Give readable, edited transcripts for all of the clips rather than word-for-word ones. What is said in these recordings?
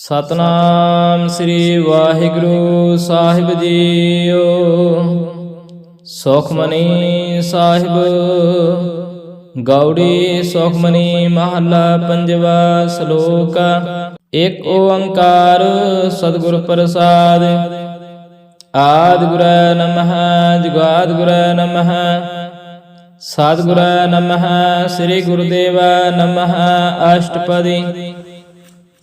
ਸਤਨਾਮ ਸ੍ਰੀ ਵਾਹਿਗੁਰੂ ਸਾਹਿਬ JIO. Sukhmani Sahib Gauri Sukhmani ਮਹੱਲਾ ਪੰਜਵਾ। ਸ਼ਲੋਕ। ਇਕ ਓੰਕਾਰ ਸਤਿਗੁਰ ਪ੍ਰਸਾਦਿ। ਆਦਿ ਗੁਰੈ ਨਮః ਜੁਗਾਦਿ ਗੁਰੈ ਨਮঃ ਸਤਿਗੁਰੈ ਨਮঃ ਸ੍ਰੀ ਗੁਰੂਦੇਵਾ ਨਮঃ। ਅਸ਼ਟਪਦੀ।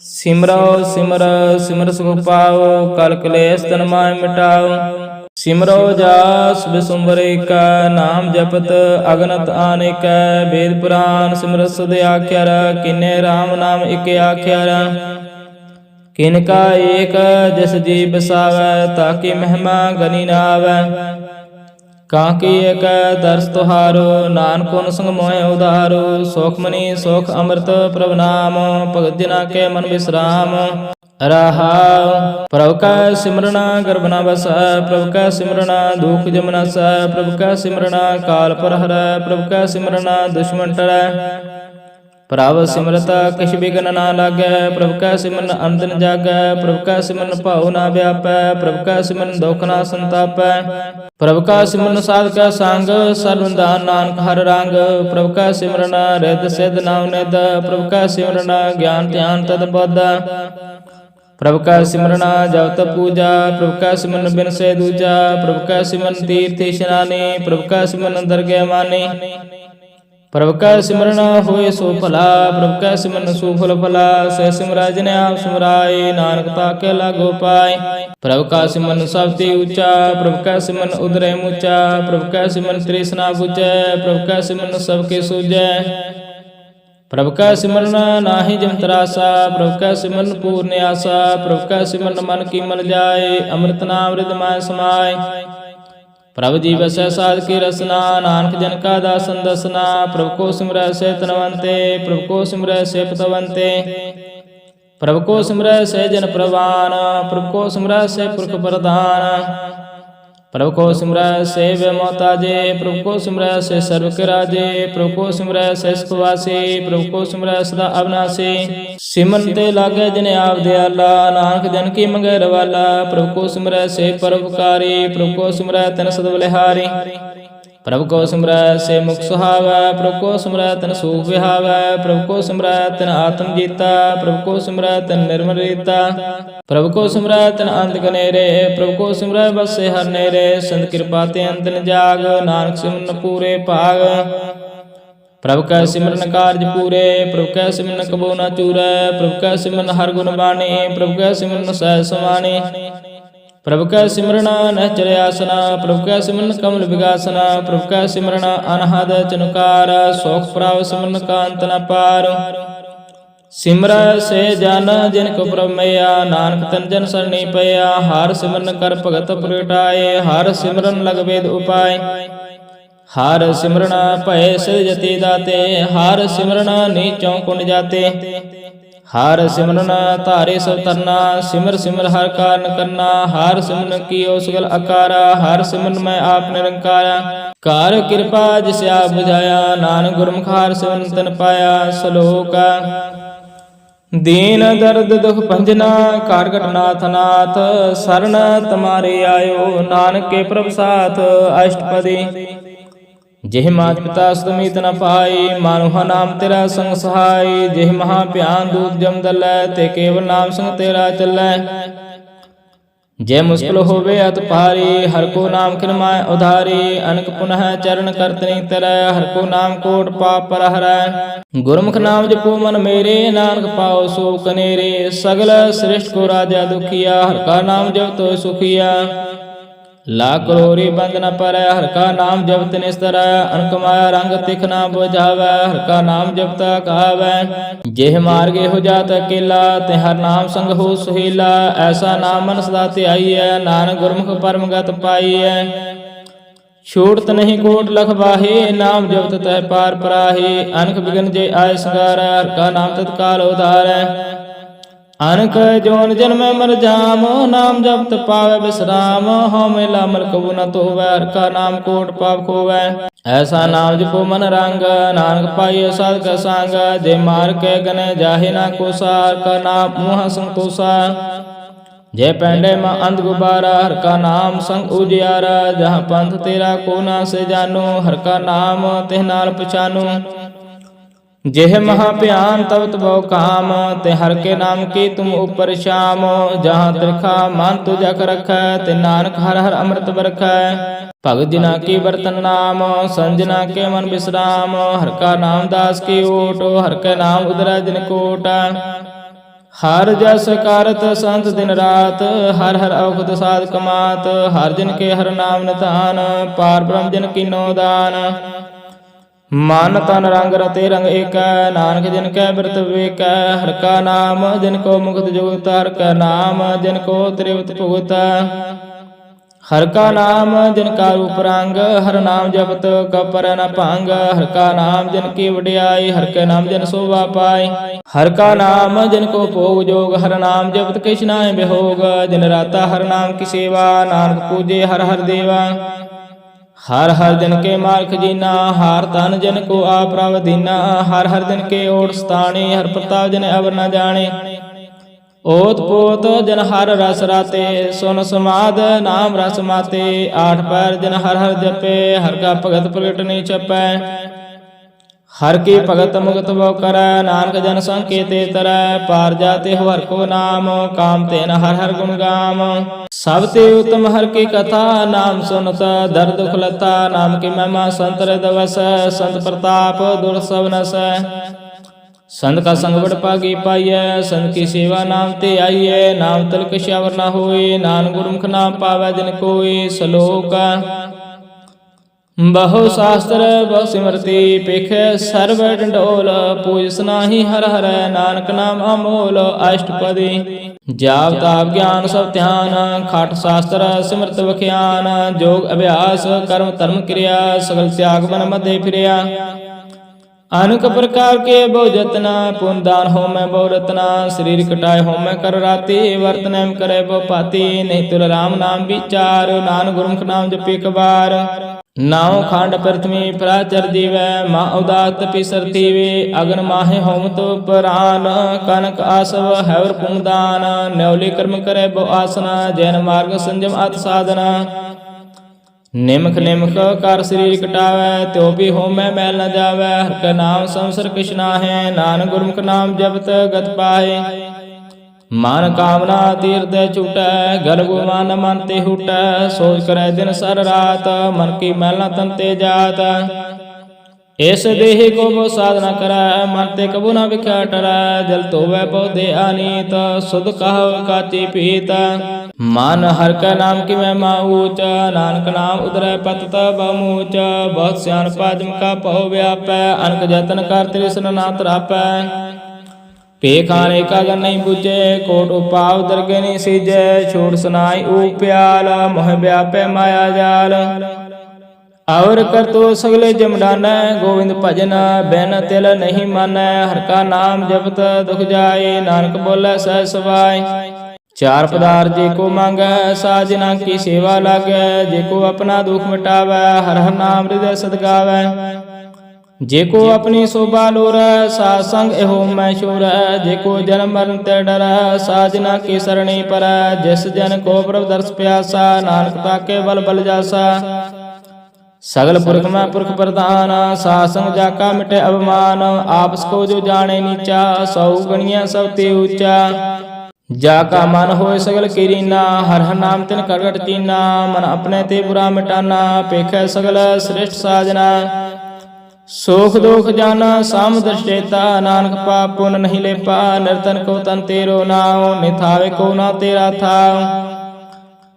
ਸਿਮਰੋ ਸਿਮਰ ਸਿਮਰ ਸੁਖ ਪਾਓ, ਕਲ ਕਲੇਸ਼ ਤਨ ਮਾਹਿ ਮਿਟਾਓ। ਸਿਮਰੋ ਜਾਸ ਬਿਸੁੰਬਰ ਏਕਾ, ਨਾਮ ਜਪਤ ਅਗਨਤ ਆਨੇਕੈ। ਵੇਦ ਪੁਰਾਨ ਸਿਮਰਤ ਸਦ ਆਖਿਆਰ, ਕਿਨੇ RAM ਨਾਮ ਇਕ ਆਖਿਆਰ। ਕਿਨਕਾ ਏਕ ਜਿਸ ਜੀ ਬਸਾਵੈ, ਤਾਕੀ ਮਹਿਮਾ ਗਨੀ ਨਾ ਆਵੈ। ਕਾਂਕੀ ਏਕ ਦਰਸ ਤੁਹਾਰੋ, ਨਾਨਕ ਹੁਨ ਸੰਗ ਮੋਹਿ ਉਧਾਰੋ। ਸੁਖਮਨੀ ਸੁਖ ਅੰਮ੍ਰਿਤ ਪ੍ਰਭ ਨਾਮ, ਭਗਤ ਜਨਾ ਕੇ ਮਨ ਬਿਸਰਾਮ। ਰਹਾਉ। ਪ੍ਰਭ ਕਾ ਸਿਮਰਨਾ ਗਰਭ ਨ ਬਸੈ, ਪ੍ਰਭ ਕਾ ਸਿਮਰਨਾ ਦੁਖ ਜਮ ਨਾਸੈ। ਪ੍ਰਭ ਕਾ ਸਿਮਰਨਾ ਕਾਲ ਪਰ ਹਰੈ, ਪ੍ਰਭ ਕਾ ਸਿਮਰਨਾ ਦੁਸ਼ਮਨ ਟਰੈ। ਪ੍ਰਭ ਸਿਮਰਤ ਕਿਛ ਬਿਘਨ ਨਾ ਲਾਗੈ, ਪ੍ਰਭ ਕਾ ਸਿਮਰਨ ਅੰਤ ਨ ਜਾਗੈ। ਪ੍ਰਭ ਕਾ ਸਿਮਰਨ ਭਾਉ ਨਾ ਵਿਆਪੈ, ਪ੍ਰਭ ਕਾ ਸਿਮਰਨ ਦੁਖ ਨਾ ਸੰਤਾਪੈ। ਪ੍ਰਭ ਕਾ ਸਿਮਰਨ ਸਾਧ ਕਾ ਸੰਗ, ਸਰਬ ਦਾਨ ਨਾਨਕ ਹਰਿ ਰੰਗ। ਪ੍ਰਭ ਕਾ ਸਿਮਰਨ ਰਿੱਧ ਸਿੱਧ ਨਾਉ ਨਿਧ, ਪ੍ਰਭ ਕਾ ਸਿਮਰਨ ਗਿਆਨ ਧਿਆਨ ਤਦ ਬੁੱਧ। ਪ੍ਰਭ ਕਾ ਸਿਮਰਨ ਜਪਤ ਪੂਜਾ, ਪ੍ਰਭ ਕਾ ਸਿਮਰਨ ਬਿਨ ਸੇ ਦੂਜਾ। ਪ੍ਰਭ ਕਾ ਸਿਮਰਨ ਤੀਰਥ ਇਸ਼ਨਾਨੀ, ਪ੍ਰਭ ਕਾ ਸਿਮਰਨ ਦਰਗਹਿ ਮਾਨੀ। ਪ੍ਰਭ ਕਾ ਸਿਮਰਨ ਹੋਏ ਸੋ ਭਲਾ, ਪ੍ਰਭ ਕਾ ਸਿਮਰਨ ਸੁਫਲ ਫਲਾ। ਸਹਿ ਸਿਮਰੈ ਜਿਨੇ ਆਪ ਸਿਮਰਾਏ, ਨਾਨਕ ਤਾਕੇ ਲਾਗੋ ਪਾਏ। ਪ੍ਰਭ ਕਾ ਸਿਮਰਨ ਸਭ ਤੇ ਉੱਚਾ, ਪ੍ਰਭ ਕਾ ਸਿਮਰਨ ਉਦਰੈ ਮੁਚਾ। ਪ੍ਰਭ ਕਾ ਸਿਮਰਨ ਤ੍ਰਿਸ਼ਨਾ ਬੁਝੈ, ਪ੍ਰਭ ਕਾ ਸਿਮਰਨ ਸਭ ਕੇ ਸੂਝੈ। ਪ੍ਰਭ ਕਾ ਸਿਮਰਨ ਨਾਹੀ ਜਿਮ ਤਰਾਸਾ, ਪ੍ਰਭ ਕਾ ਸਿਮਰਨ ਪੂਰਨ ਆਸਾ। ਪ੍ਰਭ ਕਾ ਸਿਮਰਨ ਮਨ ਕੀ ਮਲ ਜਾਏ, ਅੰਮ੍ਰਿਤ ਨਾਮ ਰਿਦ ਮਾਹਿ ਸਮਾਏ। ਪ੍ਰਭ ਜੀ ਵਸੈ ਸਾਧ ਕੀ ਰਸਨਾ, ਨਾਨਕ ਜਨ ਕਾ ਦਾਸਨ ਦਸਨਾ। ਪ੍ਰਭ ਕੋ ਸਿਮਰੈ ਸੇ ਤਨਵੰਤੇ, ਪ੍ਰਭ ਕੋ ਸਿਮਰੈ ਸੇ ਪਤਵੰਤੇ। ਪ੍ਰਭ ਕੋ ਸਿਮਰੈ ਸੇ ਜਨ ਪ੍ਰਵਾਨ, ਪ੍ਰਭ ਕੋ ਸਿਮਰੈ ਸੇ ਪੁਰਖ ਪ੍ਰਧਾਨ। ਪ੍ਰਭ ਕੋ ਸਿਮਰੈ ਸੇ ਵੇ ਮੋਤਾਜੇ, ਪ੍ਰਭ ਕੋ ਸਿਮਰੈ ਸੇ ਸਰਬ ਕੇ ਰਾਜੇ। ਪ੍ਰਭ ਕੋ ਸਿਮਰੈ ਸੇ ਸੁਖ ਵਾਸੀ, ਪ੍ਰਭ ਕੋ ਸਿਮਰੈ ਸਦਾ ਅਬਨਾਸੀ। ਸਿਮਰਨ ਤੇ ਲਾਗੈ ਜਿਨੇ ਆਪ ਦਿਆਲਾ, ਨਾਨਕ ਜਨ ਕੀ ਮੰਗੈ ਰਵਾਲਾ। ਪ੍ਰਭ ਕੋ ਸਿਮਰੈ ਸੇ ਪਰਉਪਕਾਰੀ, ਪ੍ਰਭ ਕੋ ਸਿਮਰੈ ਤਿਨ ਸਦ ਬਲਿਹਾਰੀ। ਪ੍ਰਭ ਕੋ ਸਿਮਰੈ ਸੇ ਮੁਖ ਸੁਹਾਵੈ, ਪ੍ਰਭ ਕੋ ਸਿਮਰੈ ਤਿਨ ਸੂਖ ਵਿਹਾਵੈ। ਪ੍ਰਭ ਕੋ ਸਿਮਰੈ ਤਿਨ ਆਤਮ ਜੀਤਾ, ਪ੍ਰਭ ਕੋ ਸਿਮਰੈ ਤਿਨ ਨਿਰਮਲ ਰੀਤਾ। ਪ੍ਰਭ ਕੋ ਸਿਮਰੈ ਤਿਨ ਅੰਤ ਕਨੇਰੇ, ਪ੍ਰਭ ਕੋ ਸਿਮਰੈ ਬਸੇ ਹਰ ਨੇਰੇ। ਸੰਤ ਕਿਰਪਾ ਤੇ ਅੰਤ ਨ ਜਾਗ, ਨਾਨਕ ਸਿਮਰਨ ਪੂਰੇ ਭਾਗ। ਪ੍ਰਭ ਕੈ ਸਿਮਰਨ ਕਾਰਜ ਪੂਰੇ, ਪ੍ਰਭ ਕੈ ਸਿਮਰਨ ਕਬੋ ਨ ਚੂਰੈ। ਪ੍ਰਭ ਕੈ ਸਿਮਰਨ ਹਰ ਗੁਣ ਬਾਣੀ, ਪ੍ਰਭ ਕੈ ਸਿਮਰਨ ਸਹਿਜ ਸਮਾਣੀ। ਪ੍ਰਭ ਕੈ ਸਿਮਰਨ ਨਿਹਚਲ ਆਸਨਾ, ਪ੍ਰਭ ਕੈ ਸਿਮਰਨ ਕਮਲ ਵਿਗਾਸਨਾ। ਪ੍ਰਭ ਕੈ ਸਿਮਰਨ ਅਨਹਦ ਚਨਕਾਰ, ਸੋਖ ਪ੍ਰਭ ਸਿਮਰਨ ਕਾ ਅੰਤ ਨ ਪਾਰ। ਸਿਮਰੈ ਸੇ ਜਨ ਜਿਨ ਕੋ ਪ੍ਰਭ ਮਈਆ, ਨਾਨਕ ਤਨ ਜਨ ਸਰਣੀ ਪਈਆ। ਹਰਿ ਸਿਮਰਨ ਕਰ ਭਗਤ ਪ੍ਰਗਟਾਏ, ਹਰਿ ਸਿਮਰਨ ਲਗ ਵੇਦ ਉਪਾਏ। ਹਰਿ ਸਿਮਰਨ ਭਏ ਸਿਧ ਜਤੀ ਦਾਤੇ, ਹਰਿ ਸਿਮਰਨ ਨੀਚੋਂ ਕੁੰਡ ਜਾਤੇ। ਹਰਿ ਸਿਮਰਨ ਧਾਰੇ ਸਭ ਤਰਨਾ, ਸਿਮਰ ਸਿਮਰ ਹਰਿ ਕਾਰਨ ਕਰਨਾ। ਹਰਿ ਸਿਮਰਨ ਕੀਓ ਸਗਲ ਆਕਾਰਾ, ਹਰਿ ਸਿਮਰਨ ਮੈਂ ਆਪ ਨਿਰੰਕਾਰਾ। ਕਰ ਕਿਰਪਾ ਜਿਸ ਆਪ ਬੁਝਾਇਆ, ਨਾਨਕ ਗੁਰਮੁਖ ਹਰਿ ਸਿਮਰਨ ਤਨ ਪਾਇਆ। ਸ਼ਲੋਕ। ਦੀਨ ਦਰਦ ਦੁਖ ਭੰਜਨਾ, ਕਾਰਗਟ ਨਾਥ ਨਾਥ। ਸਰਨ ਤੁਮਾਰੇ ਆਇਓ, ਨਾਨਕ ਕੇ ਪ੍ਰਭ ਸਾਥ। ਅਸ਼ਟਪਦੀ। ਜਿਹ ਮਾਤ ਪਿਤਾ ਸੁਤ ਮੀਤ ਨ ਪਾਈ, ਮਾਨੁ ਨਾਮ ਤੇਰਾ ਸੰਗ ਸਹਾਈ। ਜਿਹ ਮਹਾ ਭਿਆਨ ਦੂਤ ਜਮ ਦਲੈ, ਤੇ ਕੇਵਲ ਨਾਮ ਸੰਗ ਤੇਰਾ ਚੱਲੈ। ਜੇ ਮੁਸਕਿਲ ਹੋਵੇ ਅਤ ਭਾਰੀ, ਹਰਿ ਕੋ ਨਾਮ ਕਿਨ ਮਾਹਿ ਉਧਾਰੀ। ਅਨਕ ਪੁਨਹ ਚਰਨ ਕਰਤਨੀ ਤਰੈ, ਹਰਿ ਕੋ ਨਾਮ ਕੋਟ ਪਾਪ ਪਰ ਹਰੈ। ਗੁਰਮੁਖ ਨਾਮ ਜਪੋ ਮਨ ਮੇਰੇ, ਨਾਨਕ ਪਾਓ ਸੋ ਕਨੇਰੇ। ਸਗਲ ਸ੍ਰਿਸ਼ਟ ਕੋ ਰਾਜਾ ਦੁਖੀਆ, ਹਰਿ ਕਾ ਨਾਮ ਜਪਤਿ ਸੁਖੀਆ। ਲੱਖ ਕਰੋੜੀ ਬੰਦ ਨ ਪਰੈ, ਹਰਿ ਕਾ ਨਾਮ ਜਪਤ ਨਿਸਤਰੈ। ਅਨਕ ਮਾਇਆ ਰੰਗ ਤਿਖ ਨਾ ਬੁਝਾਵੈ, ਹਰਿ ਕਾ ਨਾਮ ਜਪਤਾ ਕਹਾਵੈ। ਜਿਹ ਮਾਰਗੇ ਹੋ ਜਾਤ ਅਕੇਲਾ, ਤੇ ਹਰਿ ਨਾਮ ਸੰਗ ਹੋ ਸੁਹੇਲਾ। ਐਸਾ ਨਾਮ ਮਨ ਸਦਾ ਧਿਆਈਐ, ਨਾਨਕ ਗੁਰਮੁਖ ਪਰਮ ਗਤ ਪਾਈਐ। ਛੂਟਤ ਨਹੀਂ ਕੋਟ ਲਖ ਬਾਹੇ, ਨਾਮ ਜਪਤ ਤਹਿ ਪਾਰ ਪਰਾਹੇ। ਅਨਕ ਬਿਗਨ ਜੇ ਆਏ ਸੰਗਾਰੈ, ਹਰਿ ਕਾ ਨਾਮ ਤਤਕਾਲ ਉਧਾਰੈ। ਅਨਕ ਜੋਨ ਜਨਮੈ ਮਰ ਜਾਮ, ਨਾਮ ਜਪਤ ਪਾਵੈ ਬਿਸਰਾਮ। ਹਉ ਮੈਲਾ ਮਲ ਕਬੂ ਨ ਧੋਵੈ, ਹਰਿ ਕਾ ਨਾਮ ਕੋਟ ਪਾਪ ਖੋਵੈ। ऐसा नाम जपो मन रंग, नानक पाइयो साधक संग। जे मार के गने जाहे ना कोसा, का नाम मुँह संकोसा। जय पैंडे माँ अंध गुबारा, हर का नाम संग उजियारा। जहाँ पंथ तेरा को ना से जानो, हर का नाम तिह नाल पछानो। जेह महाप्यान तब तबो काम, ते हर के नाम की तुम ऊपर शाम। जहाँ त्रिखा मान तु जख रख, ते नानक हर हर अमृत बरख। भगत जिना की बर्तन नाम, संजना के मन विश्राम। हर का नाम दास की ओट, हर के नाम उदरा दिन कोट। हर जस कारत संत दिन रात, हर हर अवगत साध कमात। हर जिन के हर नाम निधान, पार ब्रह्म जिन की नौदान। मन तन रंग रते रंग एक, नानक जिन कै व्रत विवेक। हर का नाम जिनको मुक्त जुगत, हर का नाम जिनको त्रिवत भुगत। हर का नाम जिनका रूप रंग, हर नाम जपत कपर न भांग। हर का नाम जिनकी वडियाई, हर के नाम जिन शोभा पाई। हर का नाम जिनको भोग जोग, हर नाम जपत किछ नाहि बिहोग। दिन राता हर नाम की सेवा, नानक पूजे हर हर देवा। हर हर दिन के मार्ग जीना, हार तन जिन को आप प्रभ दीना। हर हर दिन के ओट स्थानी, हर प्रताप जिन अवर न जाने। ओत पोत जन हर रस राते, सुन समाद नाम रस माते। आठ पैर जन हर हर जपे, हर का भगत प्रगट नहीं छपै। हर की भगत मुगत वो करੈ, नानक जन संकेते तरੈ। पार जाते हो हर को नाम, काम तेन हर हर गुण गाम। सब ते उत्तम हर की कथा, नाम सुनत दर दुख लता। नाम की महिमा संत हृदय वस, संत प्रताप दुर्सव नस। संत का संग बड़ पागी पाइय, संत की सेवा नाम ते आइय। नाम तिलक श्यावर न होय, नान गुरुमुख नाम पावै जिन कोय। श्लोक बहु शास्त्र बहु सिमरति, पेख सर्व डंडोल। पूज नाहि हर हर, नानक नाम अमोल। अष्टपदी जाप ताप ज्ञान सब ध्यान, खाट शास्त्र सिमरत बख्यान। जोग अभ्यास कर्म धर्म क्रिया, सगल त्याग मन मध्य फिरिया। अनेक प्रकार के बहु जतना, पुण्य दान हो मैं बहु रतना। शरीर कटाए हो मैं कर राती, वर्तन करे बहु पाती। नहीं तुल राम नाम विचार, नान गुरुमुख नाम जपे कबार। नाव खंड प्रथमी प्राचर जीवै, माँ उदास तपि सरतीवे। अगन माहे होम तो परान, कनक आसव हैवर पुंगदान। न्यौली कर्म करे बहु आसना, जैन मार्ग संयम अत साधना। निमख निमख कर शरीर कटावै, त्यो भी होमै मैल न जावै। हर का नाम संसर किछ नाहि, नानक गुरुमुख नाम जपत गत पाए। मन कामना तीर्थ छूटै, गर्भ मान मन ते हुटै। सोच करे दिन सर रात, मन की मैल न तन ते जात। इस देह को वो साधना करै, मन ते कबू न विख्या टरै। जल तोवै पौधे अनीत, सुध कहो काची पीत। मन हर का नाम की महिमा ऊंच, नानक नाम उदरै पत बहुमूच। बहुत स्यान पाजम का पहो व्यापै, अनक जतन कर तृष्ण ना तरापै। पेखाने का गन नहीं बुझे, कोट उपाव दरगे नहीं सीजे। छोड़ सुनाई ऊप्याल, मोह व्यापे माया जाल। और कर तो सगले जमडान, गोविंद भजन बैन तिल नहीं मानै। हर का नाम जपत दुख जाए, नानक बोले सह सवाय। चार पदार्थ जे को मांगै, साजना की सेवा लागै। जे को अपना दुख मिटावै, हर हर नाम हृदय सद गावै। जेको अपनी शोभा लोरै, साध संग एहो मैं शोरै। जेको जन्म मरण ते डरै, साजना की सरणी परै। जिस जन को प्रभु दर्श प्यासा, नानक ताके बल बल जासा। सगल पुरख में पुरख प्रधान, साध संग जाका मिटे अभिमान। आपस को जो जाने नीचा, सौ गणिया सब ते ऊंचा। जाका मन होय सगल कीरीना, हर हर नाम तिन करगट कीना। मन अपने ते बुरा मिटाना, पेखै सगल श्रेष्ठ साजना। सुख दुख जाना सामुद्र चेता, नानक पाप पुण्य नहीं लेपा। निर्तन को तन तेरो नाम, निथावे को ना तेरा था।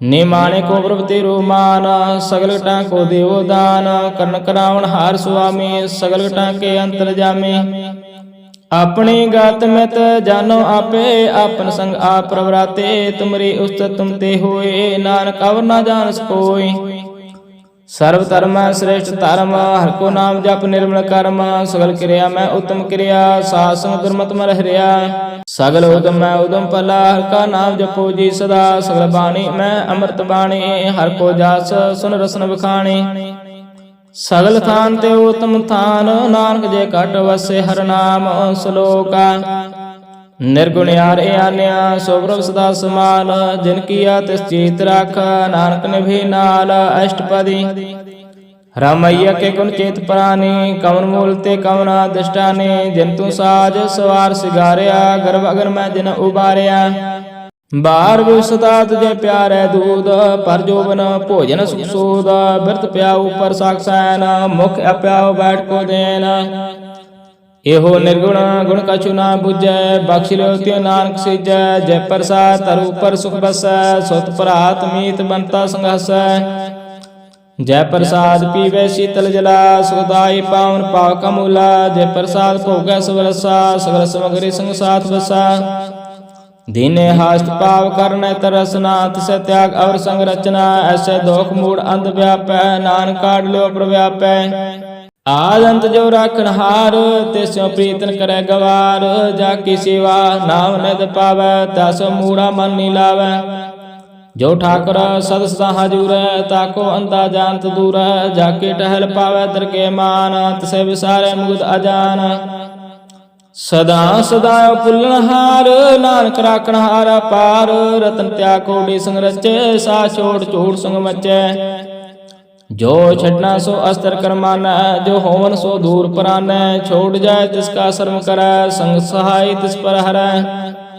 निमाने को प्रभु तेरो मान, सगल घटा को देवो दान। कर्ण करावण हार सुआमी, सगल घटा के अंतर जामी। अपनी गात में जानो आपे, आपन संग आप प्रवराते। तुमरी उस्तत तुम ते होए, नानक अवर ना जान सकोई। सर्व धर्म श्रेष्ठ धर्म, हर को नाम जप निर्मल कर्म। सगल क्रिया में उत्तम क्रिया, साध संग दुर्मत मर हरिया। सगल उदम में उदम पला, हर का नाम जपो जी सदा। सगल बाणी में अमृत बाणी, हर को जास सुन रसन बखाणी। ਸਗਲ ਥਾਨ ਤੇ ਉਤਮ ਥਾਨ, ਨਾਨਕ ਜੇ ਘਟ ਵਸੇ ਹਰ ਨਾਮ ਸਲੋਕਾ। ਨਿਰਗੁਣ ਯਾਰ ਆਨਿਆ ਸੋ ਪ੍ਰਭ ਸਦਾ ਸਮਾਲ, ਜਿਨ ਕੀਆ ਤਿਸ ਚੀਤ ਰਾਖ, ਨਾਨਕ ਨਿਭੇ ਨਾਲ ਅਸ਼ਟਪਦੀ। ਰਾਮਈਆ ਕੇ ਗੁਣ ਚੇਤ ਪ੍ਰਾਨੀ, ਕਵਨ ਮੂਲ ਤੇ ਕਵਨਾ ਦਿਸ਼ਟਾਨੀ। ਜਿਨ ਤੂੰ ਸਾਜ ਸਵਾਰ ਸਿਗਾਰਿਆ, ਗਰਭ ਅਗਨ ਮੈਂ ਜਿਨ ਉਬਾਰਿਆ। ਬਾਰ ਵਿਸਤਾ ਤੁਝੇ ਪਿਆਰੈ ਦੂਧ, ਪਰ ਜੋਬਨ ਭੋਜਨ ਸੁਖ ਸੂਦ। ਬਿਰਤ ਪਿਆਉ ਪਰ ਸਾਖਸੈਨ, ਮੁਖ ਅਪਿਆਉ ਬੈਠ ਕੋ ਦੇਨ। ਇਹੋ ਨਿਰਗੁਣ ਗੁਣ ਕਛੁ ਨਾ ਬੁਝੈ, ਬਖਸ਼ ਲਿਓ ਤਿਉ ਨਾਨਕ ਸੀਜੈ। ਜੈ ਪ੍ਰਸਾਦ ਧਰੂ ਪਰ ਸੁਖ ਬਸੈ, ਸੁਤ ਭਰਾਤ ਮੀਤ ਬੰਤਾ ਸੰਘਸੈ। ਜੈ ਪ੍ਰਸਾਦ ਪੀਵੈ ਸੀਤਲ ਜਲਾ, ਸੁਖਦਾਈ ਪਾਵਨ ਪਾਵ ਕਮੂਲਾ। ਜੈ ਪ੍ਰਸਾਦ ਭੋਗੈ ਸਵਰਸਾ, ਸਗਲ ਸਮਗਰੀ ਸੰਗ ਸਾਥ ਬਸਾ। दीने हास्त पाव करने तरसना, तिसे त्याग अवर संग रचना। ऐसे दोख मूड अंत व्यापै, नानक काढ़ लो प्रव्यापै। आद अंत जो राखन हार, तिस्यो प्रीतन करे गवार। जाकी सेवा नाम निध पावै, त्यासो मूढ़ा मन नी लावै। जो ठाकुर सद सदा हजूर, ताको अंता जानत दूर। जाके टहल पावै दरके मान, तिसे विसारे मुगद अजान। सदा सदा पुलनहार, नानक राखन हारा पार। रतन त्याग कोटि संग रचे, सा छोड़ छोड़ संग मचै। जो छड़ना सो अस्तर कर मानै, जो होवन सो दूर परानै। छोड़ जाए तिसका शर्म करै, संग सहाय तिस पर हरै।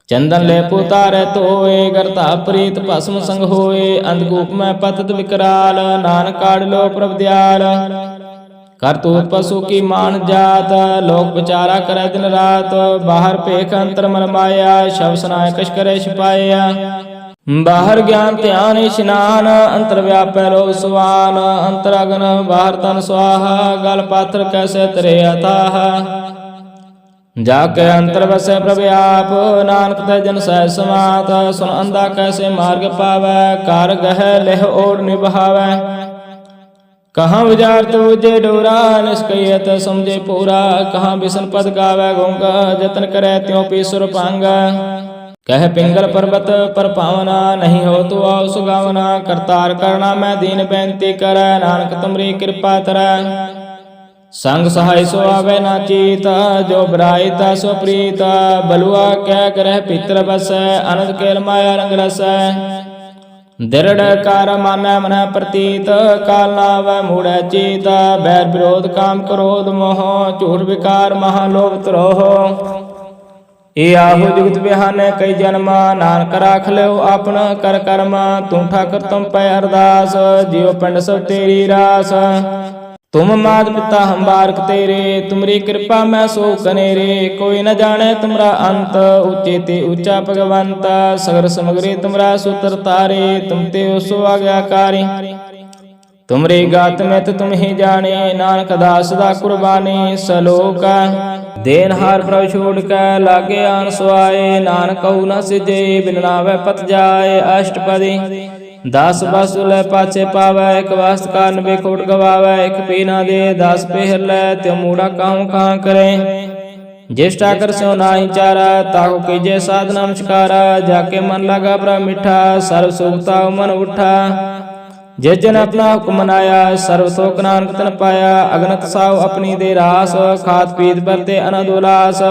चंदन ले पुतारै तोए, करता प्रीत भस्म संग होए। अंधकूप में पतत विकराल, नानक काढ़ लो प्रभ दयाल। करतूत पशु की मान जात, लोक विचारा करे दिन रात। बाहर पेख अंतर मन माया, शब सुनाए कछ करे छिपाया। बाहर ज्ञान ध्यान इशनान, अंतर व्यापै लो सुवान। अंतर अगन बाहर तन स्वाहा, गल पात्र कैसे तरे अथाह। जाके अंतर बसे प्रभ आप, नानक ते जन सह समात। सुन अंधा कैसे मार्ग पावै, कार गह लेह ओर निभावै। कहाँ विचार तुझे डोरा, निष्कयत समझे पूरा। कहाँ बिसन पद गावै गूंगा, जतन करे त्यों पीसुर पांगा। कह पिंगल पर्वत पर पावना, नहीं हो तो आओ सुगावना। करतार करना मैं दीन बेनती करै, नानक तुमरी कृपा तरै। संग सहाय सो आवे ना चीत, जो बराइता सो प्रीत। बलुआ कै ग्रह पितर बसै, अनंत केल माया रंग रसै। दृढ़ कार मानै मन प्रतीत, काल नावै मूढ़ै चीत। बैर विरोध काम क्रोध मोह, झूठ विकार महालोभ त्रोह। ए आहु जुगत बिहाने कई जन्म, नानक राख लियो आपन कर कर्म। तू ठाकुर तुम पै अरदास, जियो पिंड सब तेरी रास। तुम मात पिता हम बारक तेरे, तुमरी कृपा मैं सो कनेरे। कोई न जाने तुमरा अंत, ऊंचे ते ऊंचा भगवंत। सगर समग्री तुमरा सूत्र तारे, तुम ते सो आज्ञाकारी। तुमरे गात में तो तुम ही जाने, नानक दास दा कुर्बानी। सलोका देन हार प्रभ छोड़ के, लागे आन सुआए। नानक कहू न सिजे, बिन नावे पत जाए। अष्टपदी दास बासु लै पाछे पावै, एक वास्त कारण बेखोट गवावै। एक पी ना दे दास पेहर लै, त्यो मूढ़ा काहू कहाँ करे। ज्येष्ठा कर स्यो नाही चारा, ताहु कीजे साध नमस्कारा। जाके मन लगा प्रभ मिठा, सर्व सुखता मन उठा। जिस जन अपना हुक्म मनाया, सर्व शोक नानक तन पाया। अगनत साहु अपनी दे रास, खात पीत बरते अनंद उल्लास।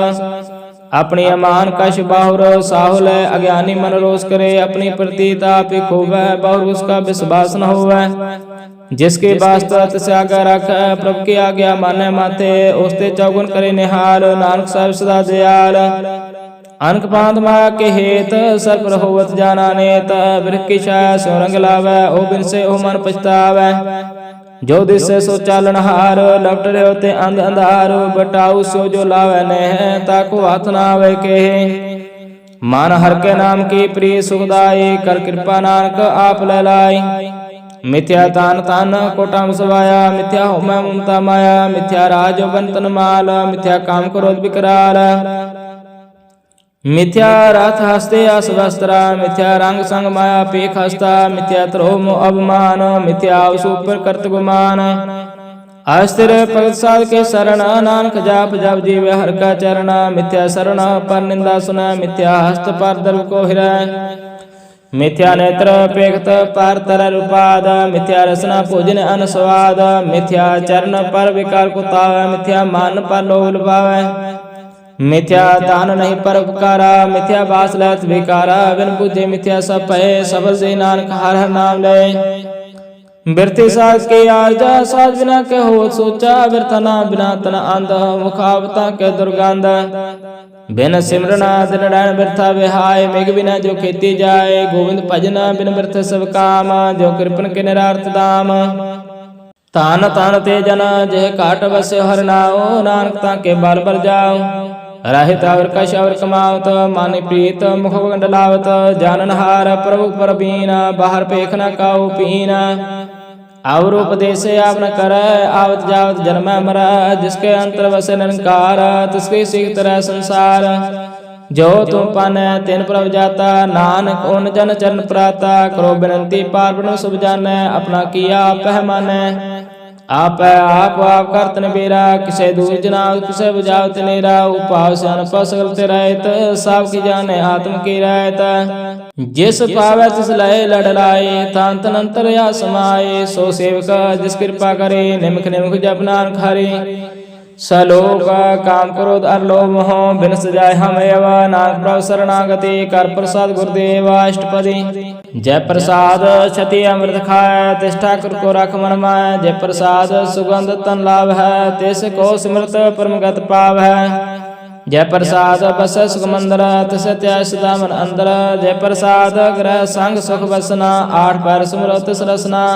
अपनी अमान कश बाहुर साहुल, अज्ञानी मन रोष करे। अपनी प्रतीता पे खोवै, बहुर उसका विश्वास न होवै। जिसके वास्ता तिसे आज्ञा रखै, प्रभु की आज्ञा माने माथे। उसते चौगुन करे निहाल, नानक साहिब सदा दयाल। अनक पांत माया के हेत, सर पर होवत जाना नेत। बिरख की छाया सो रंग लावै, ओ बिन से ओ मन पछतावै। जो दिसे सो चालन हार, लपट रहे होते अंध अंधार। बटाऊ सो जो लावे नेह, ताको हाथ ना आवे केहे। मान हर के नाम की प्रिय सुखदाई, कर कृपा नानक आप ले लाई। मिथ्या तान तान कोटाम सवाया, मिथ्या हो मैं ममता माया। मिथ्या राज बंतन माल, मिथ्या काम क्रोध विकराल। मिथ्या रथ हस्ते असवस्त्रा, मिथ्या रंग संग माया पेख हस्ता। मिथ्या त्रोह अवमान, मिथ्या सुपर कर्त गुमान। अस्थिर भगत साध के शरण, नानक जाप जप जीव हर का चरण। मिथ्या शरण पर निंदा सुन, मिथ्या हस्त पर द्रव को हिरै। मिथ्या नेत्र पेखत पर तर रूपाद मिथ्या रसना भोजन अनस्वाद मिथ्या चरण पर विकार कुतावै मिथ्या मान पर लोभ लुभावै मिथ्या दान नहीं पर उपकारा मिथ्या बास लत विकारा बिन बुझे मिथ्या सब भय सफल से नानक हर हर नाम ले बिरते साज के आजा साज बिना के हो सोचा बिरतना बिना तना आंध मुखावता के दुर्गंध बिन सिमरना दिन डैन बिरथा विहाय मेघ बिना जो खेती जाए गोविंद भजना बिन बिरथ सब काम जो कृपन के निरार्थ दाम तान तान ते जन जय काट बस हर नाओ नानक ताके बार बार जाओ राहित और कश और कमावत मानि प्रीत मुख गंडलावत जाननहार प्रभु पर बीना बाहर पेखना काऊ पीना और उपदेश आप न कर आवत जावत जन्म मरा जिसके अंतर बसे निरंकार तिसके सीख तरह संसार जो तुम पाने तेन प्रभ जाता नानक उन जन चरण प्राता करो बिनती पार ब्रह्म सब जाने अपना किया पहमाने आप करत नबेरा किसे दूर जना किसे बुझावत नेरा उपाव से अनपा सकल ते रहत सब की जाने आत्म की रहत जिस पावे तिस लय लड़लाए तांत अंतर या समाये सो सेवक जिस कृपा करे निमख निमख जप नानक हरे सलोक काम क्रोध अरलोभ मोह बिन सजाय हम एव नानक प्रभु शरणागति कर प्रसाद गुरुदेव अष्टपदी जय प्रसाद क्षति अमृत खाय तिस ठाकुर को रख मन माय जय प्रसाद सुगंध तन लाभ है तिस को सिमरत परमगत पाव है जय प्रसाद बस सुख मंदर तिस त्याग सदा मन अंदर जय प्रसाद ग्रह संग सुख बसना आठ पैर सुमरत तिस रसना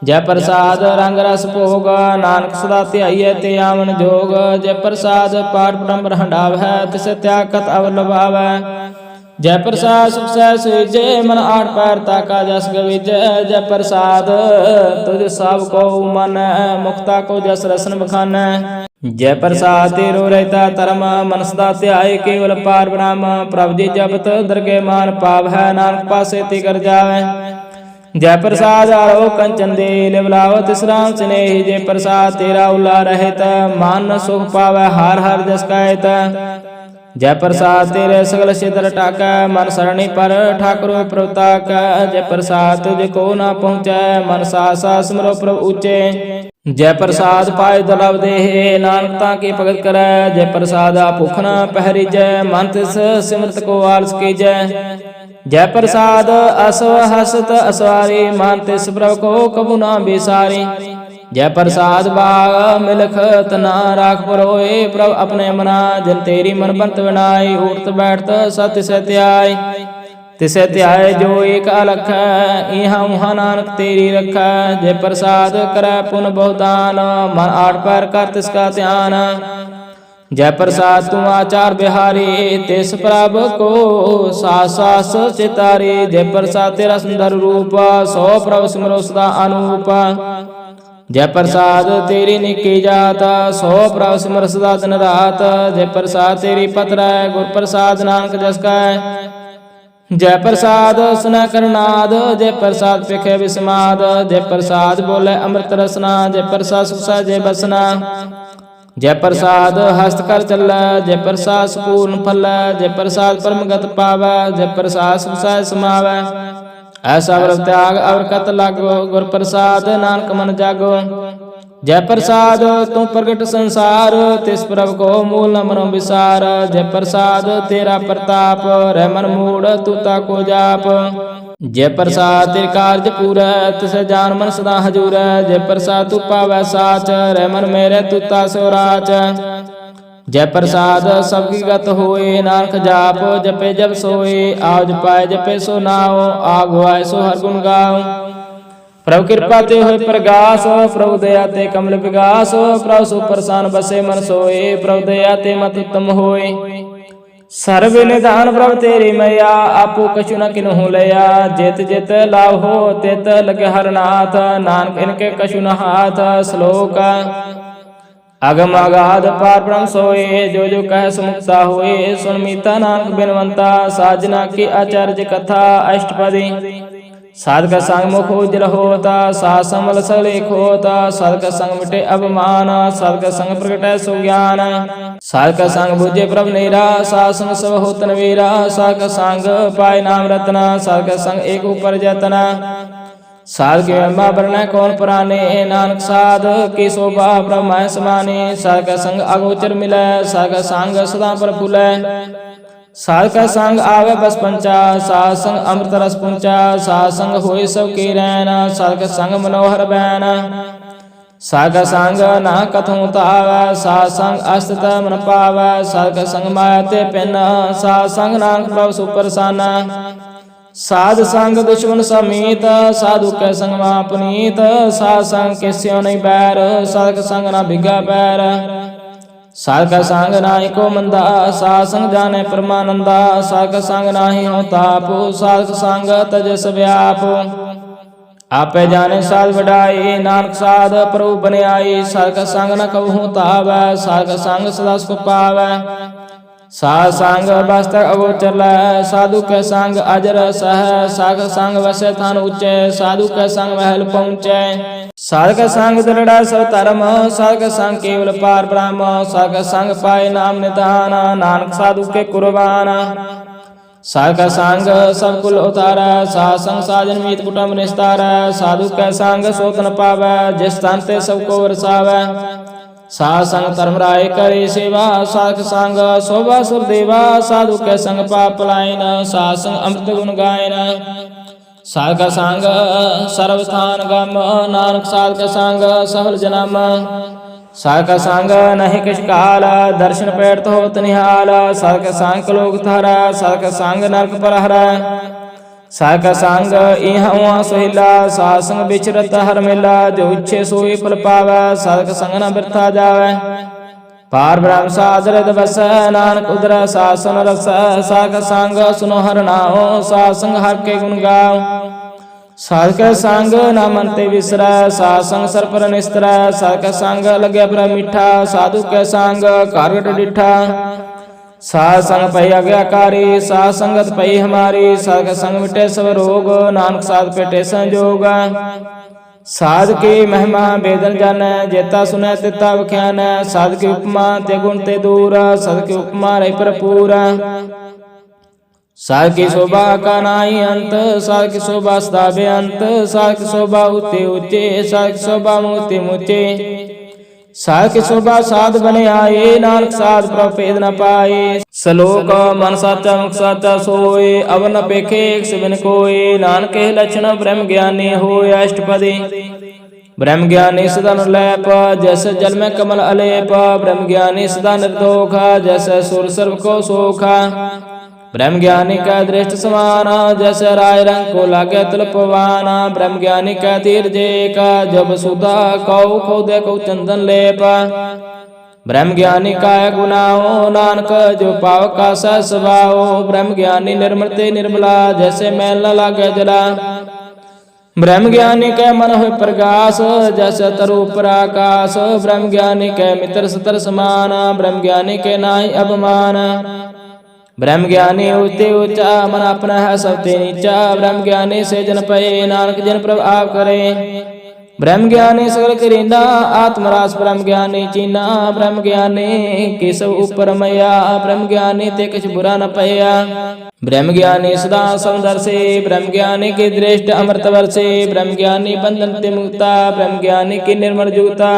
जय प्रसाद रंग रस भोग नानक सदा ध्याइए ते आवन जोग जय प्रसाद पाठ ब्रह्म हंडाव है तिस त्याग कत अवर लभावै जय प्रसाद सुख सह सुजय मन आठ पैर ताका जस गविजय जय प्रसाद तुझ सब को मन मुक्ता को जस रसन बखान जय प्रसाद तेरो रहता धर्म मन सदा ध्याय केवल पार ब्रह्म प्रभ जी जपत दरगे मान पाव है नानक पासे ती कर जावे जय प्रसाद आरो कंचन दे लिवलाव तिसराम स्नेह जय प्रसाद तेरा उल्ला रहत मान सुख पावै हार हर जस कहत जय प्रसाद तेरे सगल सिदर टाक मन सरणी पर ठाकुर प्रवताक जय प्रसाद तुझ को ना पहुँचै मन सा सिमरो प्रभु ऊंचे जय प्रसाद पाए दुर्लभ देह नानकता की भगत करे जय प्रसाद भूख न पहरी जय मन तिस सिमरत को आलस की जय जय प्रसाद असव हसत असवारी मान तिस प्रभु को कबू ना बेसारी जय प्रसाद बाग मिलखत ना राख परोए प्रभु अपने मना जन तेरी मन बंत बनाई उठत बैठत सत्य सत्याय तिसे त्याय जो एक अलख यहाँ उहाँ नानक तेरी रखा जय प्रसाद कर पुन बहुदान मन आठ पैर कर तिसका ध्यान जय प्रसाद तुम आचार बिहारी तिस प्रभ को सास चितारी जय प्रसाद तेरा सुंदर रूप सो प्रभु सिमरो सदा अनूप जय प्रसाद तेरी निकी जात सो प्रभु सिमर सदा दिन रात जय प्रसाद तेरी पत्र गुर प्रसाद नानक जस का जय प्रसाद सुना करनाद जय प्रसाद पिखे विस्माद जय प्रसाद बोले अमृत रसना जय प्रसाद सुखसा जय बसना जय प्रसाद हस्त कर चल जय प्रसाद पूर्ण फल जय प्रसाद परमगत पाव जय प्रसाद सुखसा समाव ऐसा व्रत त्याग और कत लागो गुर प्रसाद नानक मन जागो जय प्रसाद तू प्रगट संसार तिस प्रभ को मूल न मनो विसार जय प्रसाद तेरा प्रताप रह मन मूड तू ताको जाप जय प्रसाद तेरे कार्य पूरा तिसे जान मन सदा हजूर जय प्रसाद तू पावै साच रह मन मेरे तू तासो राच जय प्रसाद सबकी गत होए नानक जाप जपे जब सोए आज पाए जपे सो नाओ आगवाए सो हर गुण गाओ प्रभु कृपा ते होए प्रगास प्रभु दया ते कमल विगास प्रभु सो प्रसान बसे मन सोए प्रभु दया ते मत उत्तम होए सर्व निधान प्रभु तेरी मैया आपो कछु न किन्हु लया जेत जेत लाभ हो तेत लगे हर नाथ नानक इनके कछु न हाथ श्लोक अगम अगाध पार ब्रह्म सोए जो कह सुमुक्ता हुए सुन मीता नानक बिनवंता साजना की आचार्य कथा अष्टपदी साधक संग मुख उज्जल होता, साध संग सलेख होता, साधक संग मिटे अभिमान, साधक संग प्रगटै सुज्ञान। साधक संग बुझे प्रभ नेरा, साध संग सब होत नवेरा, साधक संग पाए नाम रतना, साधक संग एक ऊपर जतना। साध के महिमा वर्णय कौन पुराने, नानक साध की शोभा ब्रह्म समाने। साधक संग अगोचर मिलै, साधक संग सदा प्रफुल्लै। साधक संग आवे बस पंचा, साध संग अमृत रस पुंचा, साध संग होए सब के रैन, साधक संग मनोहर बैन। साधक संग ना कथों तावै, साध संग अस्तित मन पावै, साधक संग माया ते पिन, साध संग नानक प्रभु सुप्रसन्न। साध संग दुश्मन समीत, साधु कै संग मां पुनीत, साध संग किस्यो नहीं बैर, साधक संग ना भिगा पैर। साधक संग नाहि को मंदा, साध संग जाने परमानंदा, साधक संग नाहि हो ताप, साधक संग तज सब आप। आपे जाने साध बढ़ाई, नानक साध प्रभु बने आई, साधक संग न कहूँ तावै, साधक संग सदा सुख पावै। साध संग वास्तव अगोचर लै, साधु के संग अजर सह, साधक संग वसै थान ऊंचे, साधु के संग महल पहुँचे। साधक संग दृढ़ सब धर्म, साधक संग केवल पार ब्रह्म, साधक संग पाए नाम निधान, नानक साधु के कुर्बान। साधक संग सब कुल उतारै, साध संग साजन मीत कुटुंब निस्तारै, साधु के संग सोत न पावै, जिस स्थान ते सबको वरसावै। साध संग धर्म राय करे सेवा, साधक संग शोभा सुर देवा, साधु के संग पाप पलायन, साध संग अमृत गुण गायन। साधक संग सर्वस्थान गम, नानक साधक संग सफल जन्म। साधक संग नहीं किछ काल, दर्शन पेट होत निहाल, साधक संग लोक धर, साधक संग नरक पर हर। साधक संग इहाँ उहाँ सोहिला, साध संग विचरत हर मेला, जो इच्छे सोई फल पावै, साधक संग न बिरथा जावै। पार ब्रह्म साध हृदय बसै, नानक उदरै साध सुन रसै, साधक संग सुनो हर नाओ, साध संग हर के गुण गाओ। साधक संग न मन ते विसरै, साध संग सर पर निस्तरै, साधक संग लगे ब्रह्म मीठा, साधु के संग कारगट डिठा। साध संग पई आज्ञाकारी, साध संगत पई हमारी, साधक संग मिटे सब रोग, नानक साध पेटे संजोग। साध की महिमा वेदन जानै, जेता सुनै तेता बख्यानै, साध की उपमा ते गुण ते दूर, साध की उपमा रही भरपूर। साध की शोभा का नाई अंत, साध की शोभा सदा बेअंत, साध की शोभा ऊंचे ऊंचे, साध की शोभा मूर्ति मूर्चे। साध की शोभा साध बने आए, नानक साध प्रभु भेद न पाए। सलोक मन साचा मुख साचा सोए, अवर न पेखे एक सिबिन कोय, नानक के लक्षण ब्रह्म ज्ञानी होय अष्टपदी। ब्रह्म ज्ञानी सदा निर्लैप, जैसे जल में कमल अलेप, ब्रह्म ज्ञानी सदा निर्दोष, जैसे सूर्य सर्व को सोखा। ब्रह्म ज्ञानी का दृष्ट समान, जैसे राय रंग को लागे तुलपवाना, ब्रह्म ज्ञानी का तीर जे का, जब सुधा कौ खोदे को चंदन लेप। ब्रह्म ज्ञानी का गुनाओ, नानक जो पाव का स्वभाव, ब्रह्म ज्ञानी निर्मल ते निर्मला, जैसे मैल न लागे जला। ब्रह्म ज्ञानी के मन हो प्रकाश, जैसे तरु पराकाश, ब्रह्म ज्ञानी के मित्र सतर समान, ब्रह्म ज्ञानी के नाहि अभिमान। ब्रह्म ज्ञानी ऊंचे ऊंचा, मन अपना है सबते नीचा, ब्रह्म ज्ञानी से जन पए, नानक जन प्रभ आप करे। ब्रह्म ज्ञानी सगल करीना, आत्मरास ब्रह्म ज्ञानी चीना, ब्रह्म ज्ञानी के सब ऊपर मैया, ब्रह्म ज्ञानी ते कुछ बुरा न पया। ब्रह्म ज्ञानी सदा समदर्शी, ब्रह्म ज्ञानी की दृष्टि अमृत वर्षे, ब्रह्म ज्ञानी बंधन ते मुक्ता, ब्रह्म ज्ञानी की निर्मल जूता।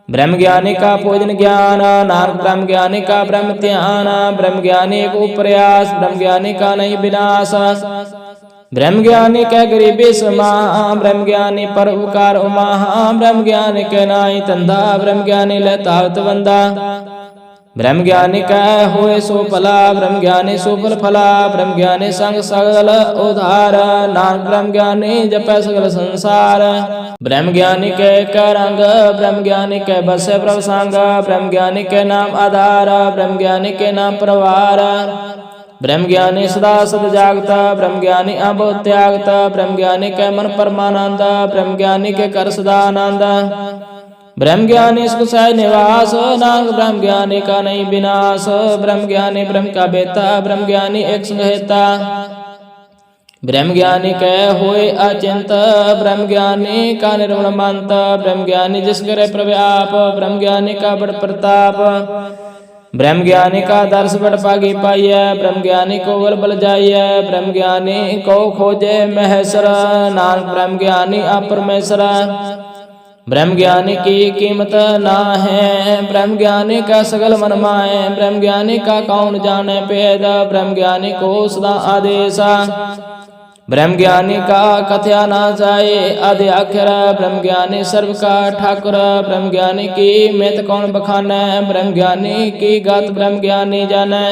ब्रह्म ज्ञानी का पूजन ज्ञान, नानक ब्रह्म ज्ञानी का ब्रह्म ध्यान, ब्रह्म ज्ञानी को प्रयास, ब्रह्म ज्ञानी का नहीं विनाश। ब्रह्म ज्ञानी के गरीबी समा, ब्रह्म ज्ञानी पर उपकार उमा, ब्रह्म ज्ञानी के नाई तंदा, ब्रह्म ज्ञानी लतावत बंदा। ब्रह्म ज्ञानी का होए सो फला, ब्रह्म ज्ञानी सो फल फला, ब्रह्म ज्ञानी संग सगल उधार, नानक ब्रह्म ज्ञानी जपै सगल संसार। ब्रह्म ज्ञानी के रंग, ब्रह्म ज्ञानी के बसे प्रभु संग, ब्रह्म ज्ञानी के नाम आधार, ब्रह्म ज्ञानी के नाम प्रवार। ब्रह्म ज्ञानी सदा सद जागता, ब्रह्म ज्ञानी अबोध त्यागता, ब्रह्म ज्ञानी के मन परमानंद, ब्रह्म ज्ञानी के कर सदा आनंद। ब्रह्म ज्ञानी सुख सहज निवास, नानक ब्रह्म ज्ञानी का नहीं विनाश। ब्रह्म ज्ञानी ब्रह्म का बेता, ब्रह्म ज्ञानी एक संग हेता। ब्रह्म ज्ञानी कह होए अचिंत, ब्रह्म ज्ञानी का निर्मल मंत। ब्रह्म ज्ञानी जिस करे प्रव्याप, ब्रह्म ज्ञानी का बड़ प्रताप। ब्रह्म ज्ञानी का दर्श बड़ पागी पाइय, ब्रह्म ज्ञानी को बल बल जाइय। ब्रह्म ज्ञानी को खोजे महेश्वर, नानक ब्रह्म ज्ञानी अपरमेश्वर। ब्रह्म ज्ञानी की कीमत ना है, ब्रह्म ज्ञानी का सगल मन माए। ब्रह्म ज्ञानी का कौन जाने भेद, ब्रह्म ज्ञानी को सदा आदेशा। ब्रह्म ज्ञानी का कथया ना जाए आदि अक्षर, ब्रह्म ज्ञानी सर्व का ठाकुर। ब्रह्म ज्ञानी की मेत कौन बखाने, ब्रह्म ज्ञानी की गात ब्रह्म ज्ञानी जाने।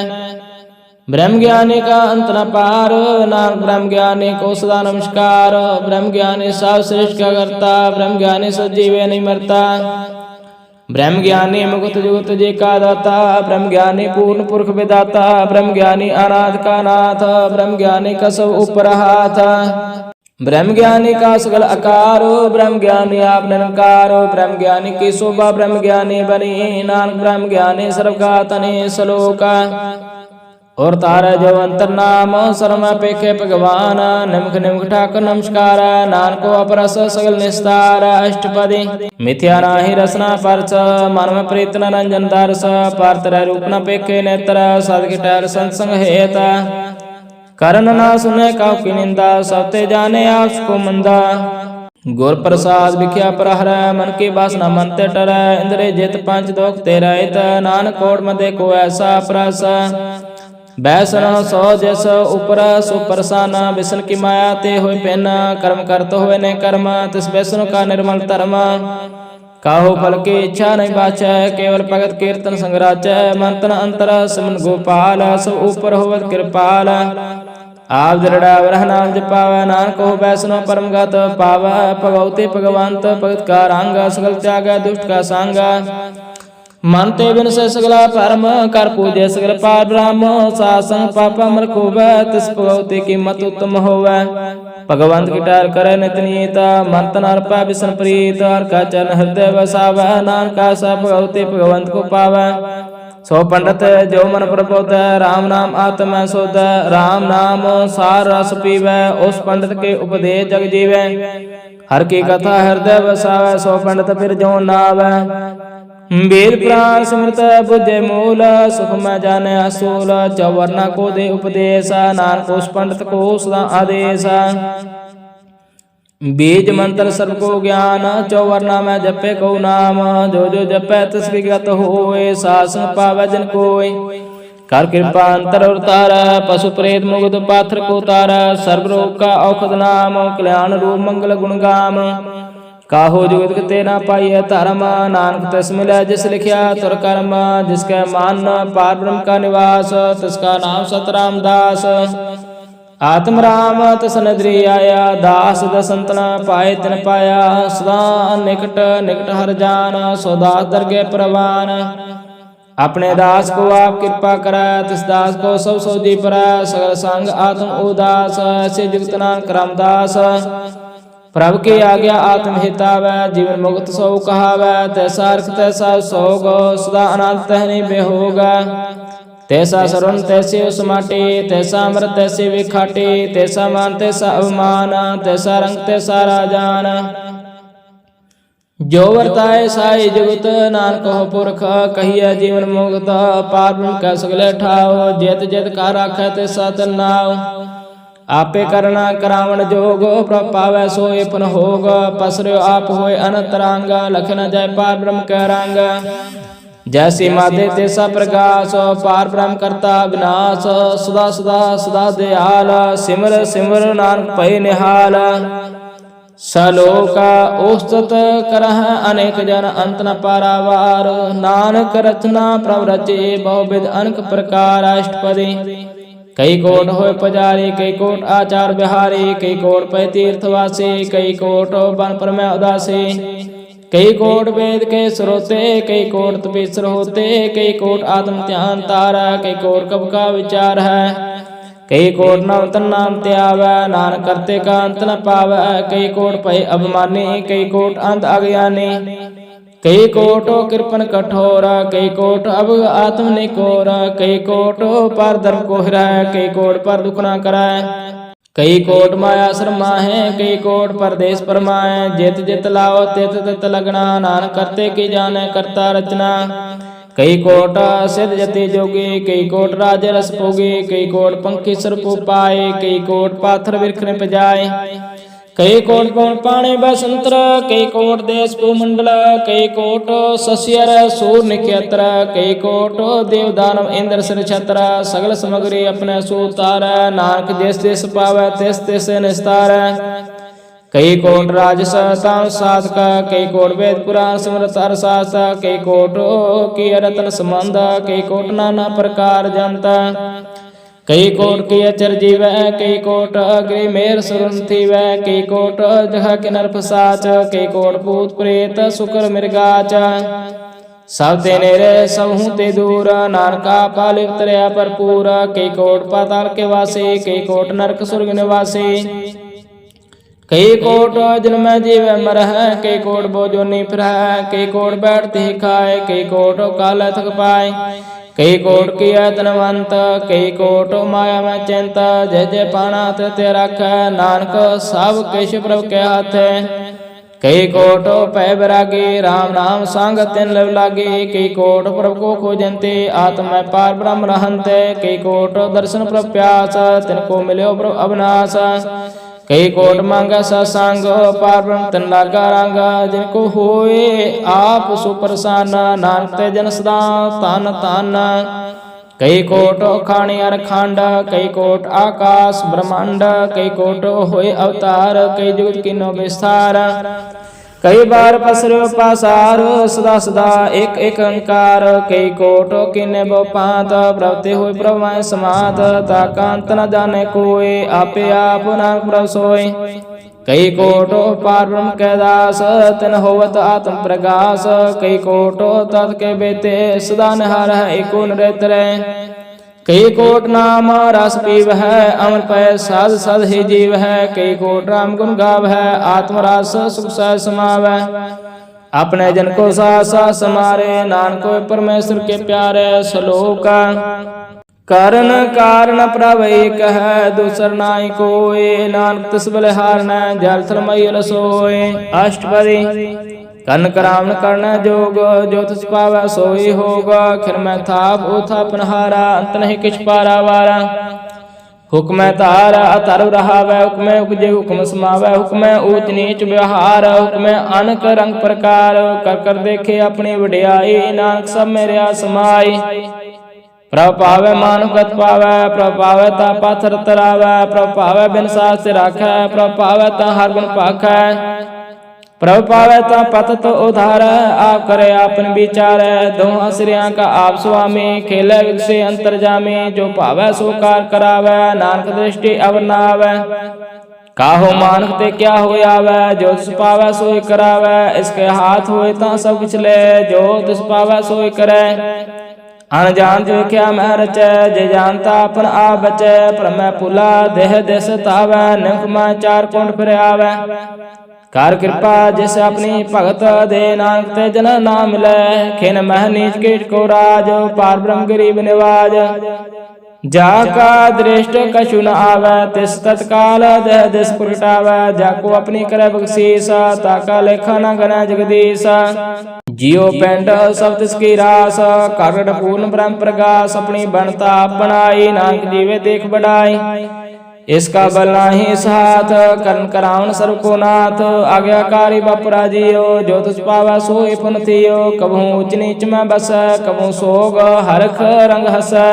ब्रह्म ज्ञानी का अंत न पार, नानक ब्रह्म ज्ञानी को सदा नमस्कार। ब्रह्म ज्ञानी सब श्रेष्ठ का करता, ब्रह्म ज्ञानी सजीवे नहीं मरता। ब्रह्म ज्ञानी मुकुत जुगत जी का दाता, ब्रह्म ज्ञानी पूर्ण पुरख विदाता। ब्रह्म ज्ञानी अनाथ का नाथ, ब्रह्म ज्ञानी का सब ऊपर हाथ। ब्रह्म ज्ञानी का सगल आकार, ब्रह्म ज्ञानी आप निरंकार। ब्रह्म ज्ञानी की शोभा ब्रह्म ज्ञानी बनी, नानक ब्रह्म ज्ञानी सर्व का तनि सलोका। और तारा जो अंतर नाम सर्व अपेखे भगवान, निमुख निमुख ठाकुर नमस्कार। नानको अपरस सगल निस्तार, अष्टपदी मिथ्या नाहि रसना परच। मानव प्रीत नरंजन दर्श, पार्तर रूप न पेखे नेत्र। साधक टहर संसंग हेत, करण ना सुने काउ की निंदा। सबते जाने आपको मंदा, गुर प्रसाद विख्या प्रहर। मन की वासना मन ते टर, इंद्रिय जित पंच दोख ते रहित। नानक कोट मते को ऐसा प्रस, बैसन सौ जस ऊपर सुप्रसान। बिसन की माया ते होए पेन, कर्म करत होए ने कर्म। तिस बैसन का निर्मल धर्म, काहू फल की इच्छा नहीं बाचै। केवल भगत कीर्तन संगराचै, मन तन अंतर सिमन गोपाल। सब ऊपर होवत कृपाल, आप दृढ़ा वरह नाम जपावै। नानक हो बैसनो परम गत पावै। भगवती भगवंत भगत का रंग, सगल त्याग दुष्ट का संग। मन ते बिन से सगला परम, कर पूजे सगल पार ब्रह्म। सासंग पापा मल खूबै, तिस भगवती की मत उत्तम होवै। भगवंत की टहर करे नित नीत, मन तन अर्पै बिसन प्रीत। हर का चरण हृदय बसावै, नानक का सा भगवती भगवंत को पावै। सो पंडित जो मन प्रबोध, राम नाम आत्मा शोध। राम नाम सार रस पीवै, उस पंडित के उपदेश जग जीवै। हर की कथा हृदय बसावै, सो पंडित फिर जो नावै। वेद पुराण सिमृत बुझे मूल, सुख में जाने असूल। चौवर्णा को दे उपदेश, नानक उस पंडित को सदा आदेश। बीज मंत्र सर्व को ज्ञान, चौवर्णा में जपे को नाम। जो जो जपे तिस विगत होए, सासन पावे जिन कोय। कर कृपा अंतर उतार, पशु प्रेत मुग्ध पात्र को तार। सर्व रोग का औषध नाम, कल्याण रूप मंगल गुण गाम। काहो जुगत ते ना पाइय धर्म, नानक तिस मिलै जिस लिखिया तुर कर्म। जिसके मान पार ब्रह्म का निवास, तिसका नाम सतराम दास। आत्म राम तिस नदरी आया, दास दसंतना पाए तिन पाया। सदा निकट निकट हर जान, सो दास दरगे प्रवान। अपने दास को आप कृपा करै, तिस दास को सब सौजी परै। सगल संग आत्म उदास, ऐसे जुगत नानक रामदास। प्रभु की आज्ञा आत्म हितावै, जीवन मुक्त सो कहावै। तैसा अर्थ तैसा सोग, सदा अनंत तहनि बेहोग। तैसा सरुण तैसी उसमाटी, तैसा अमृत तैसी विखाटी। तैसा मान तैसा अवमान, तैसा रंग तैसा राजान। जो वर्ताए साई जुगत, नानक हो पुरख कहिए जीवन मुक्त। पार ब्रह्म कै सगले ठाव, जित जित का राखै तैसा तिन नाव। आपे करना करावण जोग, प्रभ पावै सोए पुन होग। पसर्यो आप होए अनंतरांग, लख न जाय पार ब्रह्म कै रंग। जैसी माधे तैसा प्रकाश, पार ब्रह्म करता विनाश। सदा सदा सदा दयाल, सिमर सिमर नानक पै निहाल। सलोका ओस्तत करह अनेक जन, अंत न पारावार। नानक रचना प्रभ रचे, बहुविध अनेक प्रकार। अष्टपदी कई कोट होए पुजारी, कई कोट आचार बिहारी। कई कोट पै तीर्थवासी, कई कोट बन पर में उदासी। कई कोट वेद के स्रोते, कई कोट तपीसर होते। कई कोट आत्म ध्यान तारा, कई कोट कब का विचार है। कई कोट नव तन नाम त्यावै, नानक करते का अंत न पावै। कई कोट पै अभिमानी, कई कोट अंत अज्ञानी। कई कोटो कृपन कठोर, कई कोट अब आत्म निकोर। कई कोट पर धर्म को हिराय, कई कोट पर दुख न कराय। कई कोट माया शर्माहे, कई कोट परदेश परमाए। जित जित लाओ तित तित लगना, नानक करते की जाने करता रचना। कई कोट सिद्ध जति जोगी, कई कोट राज रस भोगी। कई कोट पंखी सरपू पाए, कई कोट पाथर बिरख ने पजाए। कई कोट पौन पाणी बसंतर, कई कोट देश भूमंडल। कई कोट सस्यर सूर निक्षत्र, कई कोट देव दानव इंद्र सिर छत्र। सगल समग्री अपने सूतार, नानक जिस जिस पावै तिस तिस निस्तार। कई कोट राजस ताम साधक, कई कोट वेद पुराण सिमरत हर सास। कई कोट की रतन संबंध, कई कोट नाना प्रकार जनता। कई कोट की अचर जीव, कई कोट अग्रि मेर सुरन थीव। कई कोट जह के नर फसाच, कई कोट भूत प्रेत सुकर मृगाच। सब ते नेरे सब हूँ ते दूर, नानका पाले उतरया भरपूर। कई कोट पाताल के वासी, कई कोट नरक सुर्ग निवासी। कई कोट जन्म जीव मर है, कई कोट बोजोनी फिर है। कई कोट बैठते ही खाए, कई कोट काल थक पाए। कई कोट की धनवंत, कई कोट माया में चिंता। जय जय पाना ते रख, नानक सब किश प्रभु के हाथ। कई कोट पै बैरागी, राम नाम संग तिन लव लागे। कई कोट प्रभु को खोजंते, आत्मा पार ब्रह्म रहंते। कई कोट दर्शन प्रभु प्यास, तिनको मिलो प्रभु अविनाश। कई कोट मांगा सत्संग, पार ब्रह्म तन लागा रंग। जिनको होए आप सुप्रसन्न, नानक ते जन सदा तन तन। कई कोट खाणी अर खंड, कई कोट आकाश ब्रह्मांड। कई कोट होए अवतार, कई जुगत कीनो विस्तार। कई बार पसरो पासार, सदा सदा एक एक अंकार। कई कोट किने बो पात, प्रभते हुए प्रभु माय समात। ताकांत न जाने कोई, आपे आप नानक प्रभु सोय। कई कोट पार ब्रह्म के दास, तिन होवत आत्म प्रकाश। कई कोट तत् के बेते, सदा निहार है एको नरेत्र। कई कोट नाम रस पीव है, अमर पै साध सद ही जीव है। कई कोट राम गुण गाव है, आत्मरस सुख सह समाव। अपने जन को सास समारे, नानक परमेश्वर के प्यारे। श्लोक करण कारण प्रभ एक है, दूसर नाई कोय। नानक तिस बलिहार न, जल थल मई रसोय। अष्टपदी कन करावन करना जोग, जो तुझ पावै सोई होगा। खिर मैं थाप उथापन हारा, अंत नहीं किछ पारा वारा। हुक्म तारा अतर रहावै, हुक्म उपजे हुक्म समावै। हुक्म ऊच नीच व्यवहार, हुक्म अनक रंग प्रकार। कर कर देखे अपनी वडियाई, नानक सब मेरे समाई। प्रभ पावै मानुख गत पावै, प्रभ पावै ता पाथर तरावै। प्रभ पावै बिन साथ से राखै, प्रभ पावै ता हर गुण पाखै। प्रभु पावै ता पतत उधार, आप करे आपन विचार। दोहा श्रिया का आप स्वामी, खेले विकसे अंतर्जामी। जो पावै सो कार करावै, नानक दृष्टि अवर न आवै। काहो मानक ते क्या हो आवै, जो तिस पावै सोई करावै। इसके हाथ होए ता सब कुछ ले, जो तिस पावै सोई करे। अनजान जो क्या मैं रचै, जे जानता अपन आप बचै। पर मैं पुला देह देश तावै, निम्ख मैं चार कुंड फिर आवै। कर कृपा जिस अपनी भगत दे, नानक ते जन नाम मिलै। खिन मह नीच कीट को राज, पार ब्रह्म गरीब निवाज। जाका दृष्ट कछु न आवै, तिस तत्काल देह दिस पुरटावै। जाको अपनी करे बख्शीस, ताका लेखा न गणै जगदीश। जियो पेंड सब तिसकी रास, काकट पूर्ण ब्रह्म प्रकाश। अपनी बनता बनाई, नानक जीवे देख बढ़ाई। इसका बल नाही साथ, करण करावन सर्व को नाथ। आज्ञाकारी बपुरा जियो, जो तुझ पावै सोई पुन थियो। कबहू उच नीच में बसै, कबहू सोग हरख रंग हसै।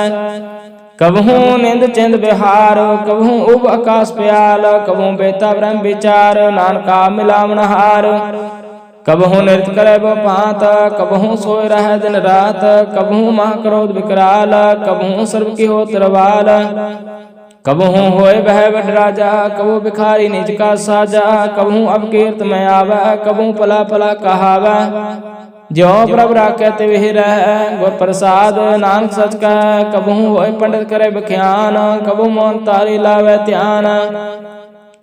कबहू निंद चिंद बिहार, कबहू उब आकाश प्याल। कबहू बेता ब्रह्म विचार, नानका मिलावन हार। कबहू नृत्य करे बो पात, कबहू सोए रह दिन रात। कबहू मह क्रोध विकराल, कबहू सर्व की हो तरवाल। कबहू होए बह बट राजा, कबहू भिखारी निज का साजा। कबहू अपकीर्त में आवै, कबहू पला पला कहावै। ज्यों प्रभ राखत विहिर, गुर प्रसाद नानक सच कह। कबहू होए पंडित करे बख्यान, कबहू मौन तारी लावै ध्यान।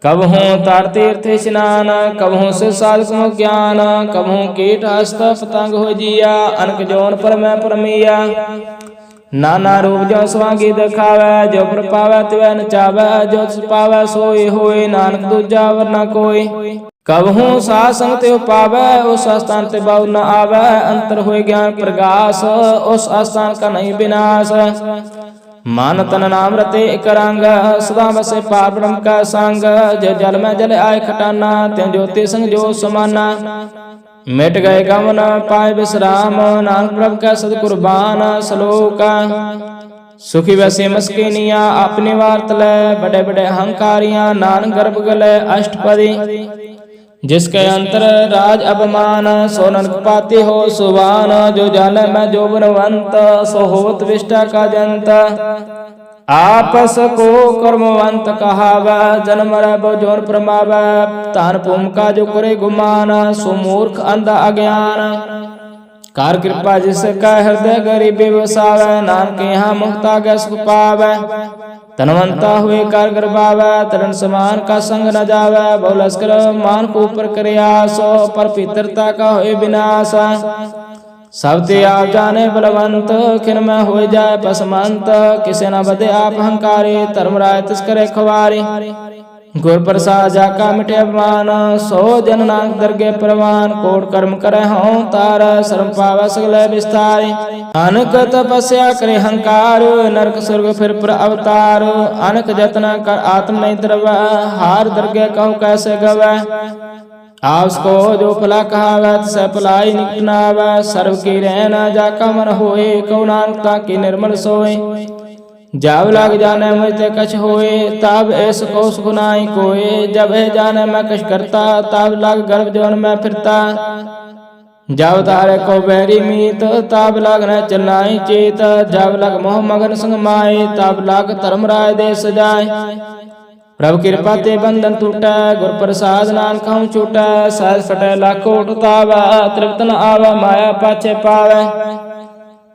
कबहू तार तीर्थ स्नान, कबहू से साधु ज्ञान। कबहू कीट हस्त पतंग हो जिया, अनक जोन पर मैं परमिया। नाना रूप जो स्वांगी दिखावै, जो प्रपावै तिवै नचावै, जो तिस पावै सोई होए, नानक दूजा वर न कोई। कबहू साध संग त्यो पावै, उस स्थान ते बाऊ न आवै, अंतर होए ज्ञान प्रगास, उस स्थान का नहीं विनाश। मन तन नाम रते एक रंग, सदा बसे पार ब्रह्म का संग, जो जल में जल आए खटाना, त्यों ज्योति संग जो समाना। मिट गए गम न पाए विश्राम, नानक प्रभु का सदकुर्बान। श्लोक सुखी वैसे मस्किनिया, अपनी वार्त ले, बड़े बड़े अहंकारियां, नानक गर्भ गले। अष्टपदी जिसके अंतर राज अभिमान, सो नरक पाती हो सुबान। जो जाने मैं जो बनवंत, सो होत विष्टा का जंत। आपस को कर्मवंत कहावै, जन्म रह जोन प्रमावै। तान पुम का जो करे गुमान, सो मूर्ख अंधा अज्ञान। कार कृपा जिसका हृदय गरीबी बसावै, नानक यहाँ मुक्ता गै सुख पावै। तनवंता हुए कार गर्भावै, तरण समान का संग न जावै। बहुलस्कर मान को ऊपर करे आस, पर पितरता का होए विनाश। सब ते आप जाने बलवंत, खिन में हो जाए पसमंत। किसे न बदे आप अहंकारी, धर्मराय तिस करे खवारी। गुर प्रसाद जाका मिटे अपमान, सो जन नानक दरगे प्रवान। कोट कर्म करे हों तार, शर्म पावै सगले विस्तार। अनक तपस्या करे हंकार, नरक स्वर्ग फिर पर अवतार। अनक जतना कर आत्म नहीं द्रवै, हार दरगे कहूँ कैसे गवै। आवस को जो भला कहावै, तिसै भलाई निकट न आवै। सर्व की रहना जाका मन होए, कहु नानक की निर्मल सोए। जब लग जाने मुझते कछ होए, तब ऐस को सुख नाई कोए। जब है जाने मैं कछ करता, तब लग गर्भ जौन में फिरता। जब तारे को बैरी मीत, तब लग न चलनाई चेत। जब लग मोह मगन संग माए, तब लग धर्मराय दे सजाए। प्रभु कृपा ते बंधन टूटै, गुर प्रसाद नानक हूँ छूटै। सहज फटै लाखो उठतावै, तृप्त न आवै माया पाछे पावै।